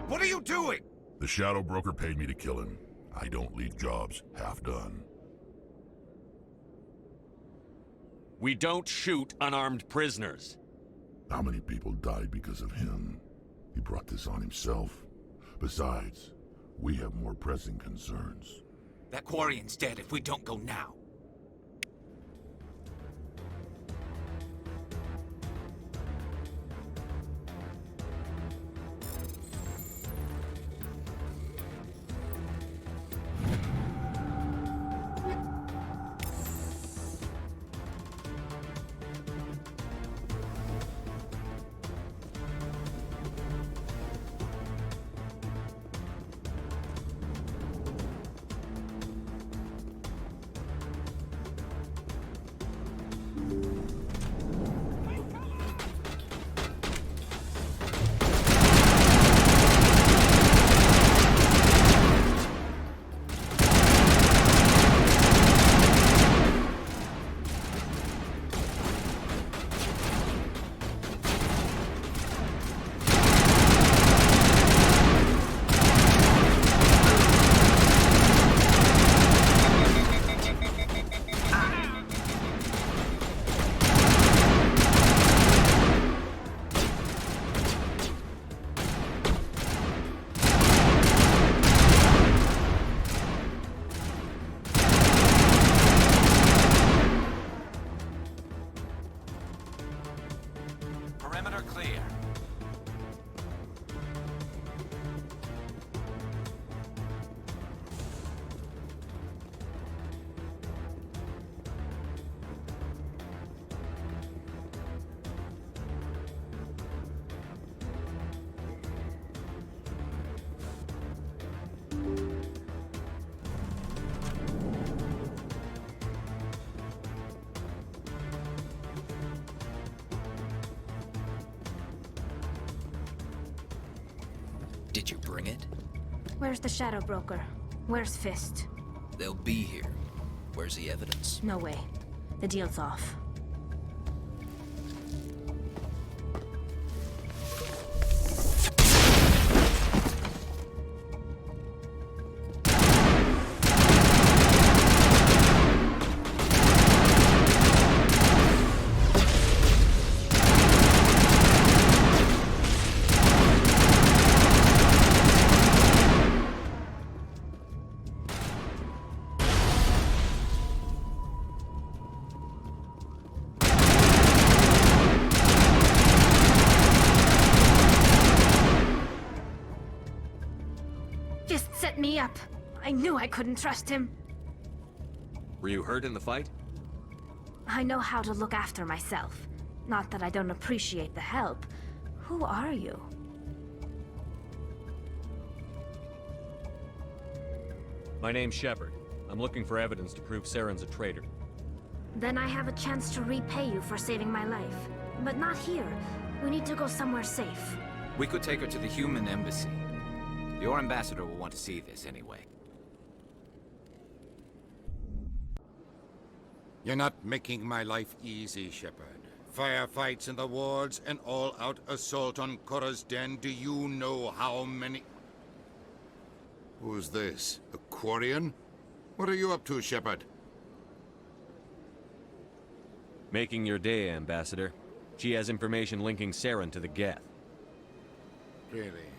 What are you doing? The Shadow Broker paid me to kill him. I don't leave jobs half done. We don't shoot unarmed prisoners. How many people died because of him? He brought this on himself. Besides, we have more pressing concerns. That Quarian's dead if we don't go now. Did you bring it? Where's the Shadow Broker? Where's Fist? They'll be here. Where's the evidence? No way. The deal's off. Me up. I knew I couldn't trust him. Were you hurt in the fight? I know how to look after myself. Not that I don't appreciate the help. Who are you? My name's Shepard. I'm looking for evidence to prove Saren's a traitor. Then I have a chance to repay you for saving my life. But not here. We need to go somewhere safe. We could take her to the human embassy. Your ambassador will want to see this anyway. You're not making my life easy, Shepard. Firefights in the wards, an all-out assault on Korra's den. Do you know how many... Who's this? A Quarian? What are you up to, Shepard? Making your day, Ambassador. She has information linking Saren to the Geth. Really?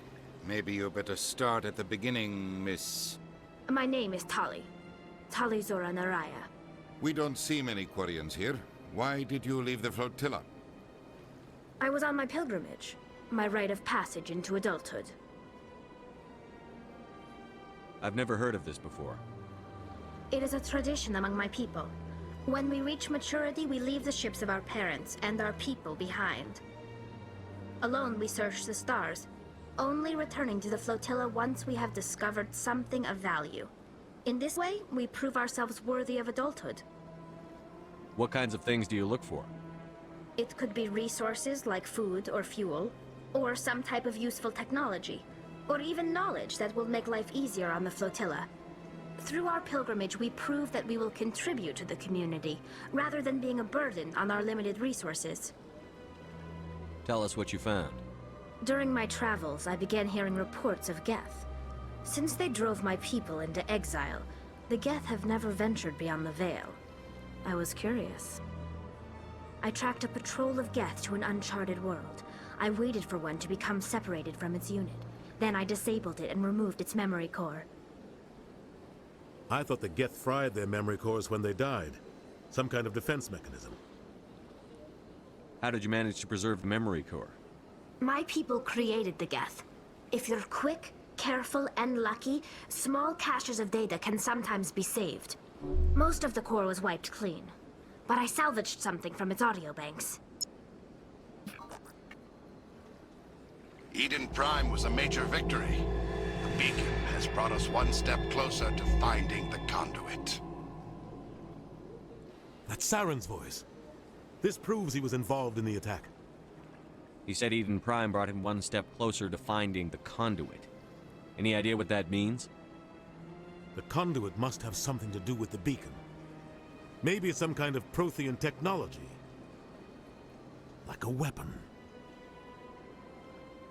Maybe you better start at the beginning, Miss... My name is Tali. Tali Zora Naraya. We don't see many Quarians here. Why did you leave the flotilla? I was on my pilgrimage. my rite of passage into adulthood. I've never heard of this before. It is a tradition among my people. When we reach maturity, we leave the ships of our parents and our people behind. Alone, we search the stars, only returning to the flotilla once we have discovered something of value. In this way, we prove ourselves worthy of adulthood. What kinds of things do you look for? It could be resources like food or fuel, or some type of useful technology, or even knowledge that will make life easier on the flotilla. Through our pilgrimage, we prove that we will contribute to the community, rather than being a burden on our limited resources. Tell us what you found. During my travels, I began hearing reports of Geth. Since they drove my people into exile, the Geth have never ventured beyond the Veil. I was curious. I tracked a patrol of Geth to an uncharted world. I waited for one to become separated from its unit. Then I disabled it and removed its memory core. I thought the Geth fried their memory cores when they died. Some kind of defense mechanism. How did you manage to preserve the memory core? My people created the Geth. If you're quick, careful, and lucky, small caches of data can sometimes be saved. Most of the core was wiped clean, but I salvaged something from its audio banks. Eden Prime was a major victory. The beacon has brought us one step closer to finding the conduit. That's Saren's voice. This proves he was involved in the attack. He said Eden Prime brought him one step closer to finding the conduit. Any idea what that means? The conduit must have something to do with the beacon. Maybe it's some kind of Prothean technology. Like a weapon.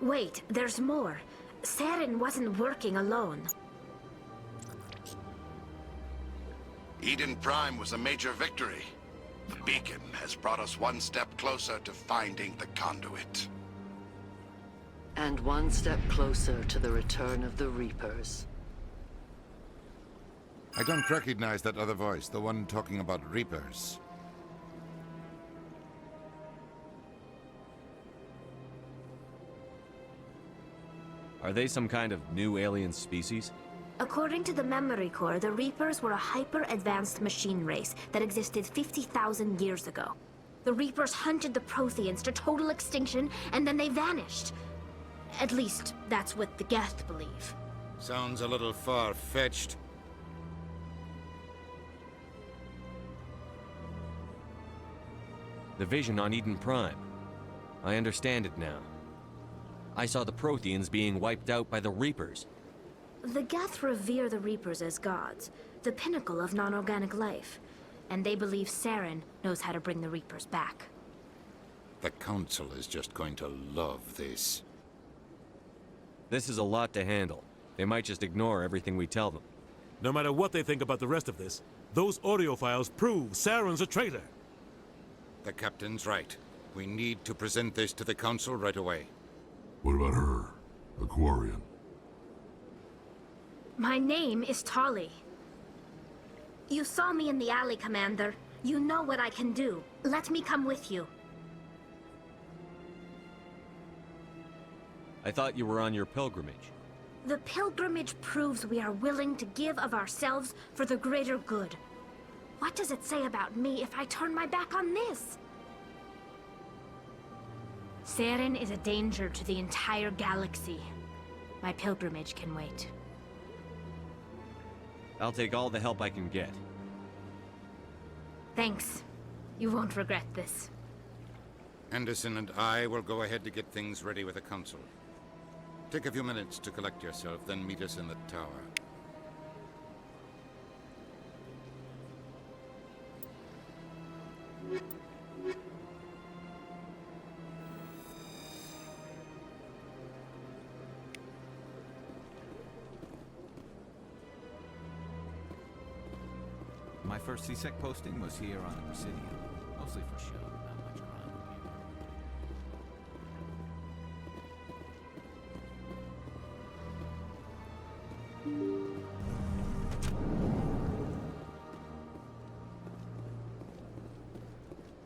Wait, there's more. Saren wasn't working alone. Eden Prime was a major victory. The beacon has brought us one step closer to finding the conduit. And one step closer to the return of the Reapers. I don't recognize that other voice, the one talking about Reapers. Are they some kind of new alien species? According to the memory core, the Reapers were a hyper-advanced machine race that existed 50,000 years ago. The Reapers hunted the Protheans to total extinction, and then they vanished. At least, that's what the Geth believe. Sounds a little far-fetched. The vision on Eden Prime. I understand it now. I saw the Protheans being wiped out by the Reapers. The Geth revere the Reapers as gods, the pinnacle of non-organic life. And they believe Saren knows how to bring the Reapers back. The Council is just going to love this. This is a lot to handle. They might just ignore everything we tell them. No matter what they think about the rest of this, those audio files prove Saren's a traitor. The Captain's right. We need to present this to the Council right away. What about her? Aquarian. My name is Tolly. You saw me in the alley, Commander. You know what I can do. Let me come with you. I thought you were on your pilgrimage. The pilgrimage proves we are willing to give of ourselves for the greater good. What does it say about me if I turn my back on this? Saren is a danger to the entire galaxy. My pilgrimage can wait. I'll take all the help I can get. Thanks. You won't regret this. Anderson and I will go ahead to get things ready with the Council. Take a few minutes to collect yourself, then meet us in the tower. My first CSEC posting was here on Receba, mostly for show, not much crime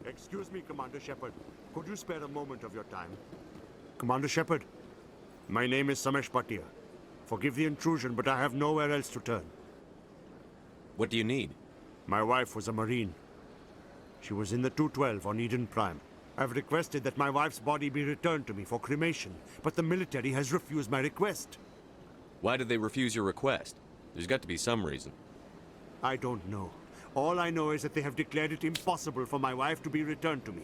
Excuse me, Commander Shepard. Could you spare a moment of your time? Commander Shepard, my name is Samesh Bhatia. Forgive the intrusion, but I have nowhere else to turn. What do you need? My wife was a Marine. She was in the 212 on Eden Prime. I've requested that my wife's body be returned to me for cremation, but the military has refused my request. Why did they refuse your request? There's got to be some reason. I don't know. All I know is that they have declared it impossible for my wife to be returned to me.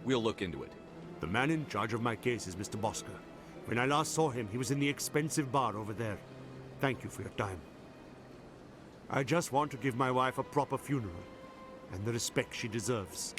We'll look into it. The man in charge of my case is Mr. Bosker. When I last saw him, he was in the expensive bar over there. Thank you for your time. I just want to give my wife a proper funeral, and the respect she deserves.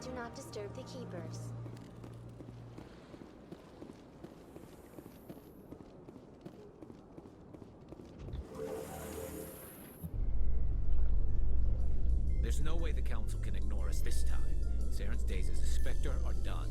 Do not disturb the keepers. There's no way the Council can ignore us this time. Aaryn's days as a Spectre are done.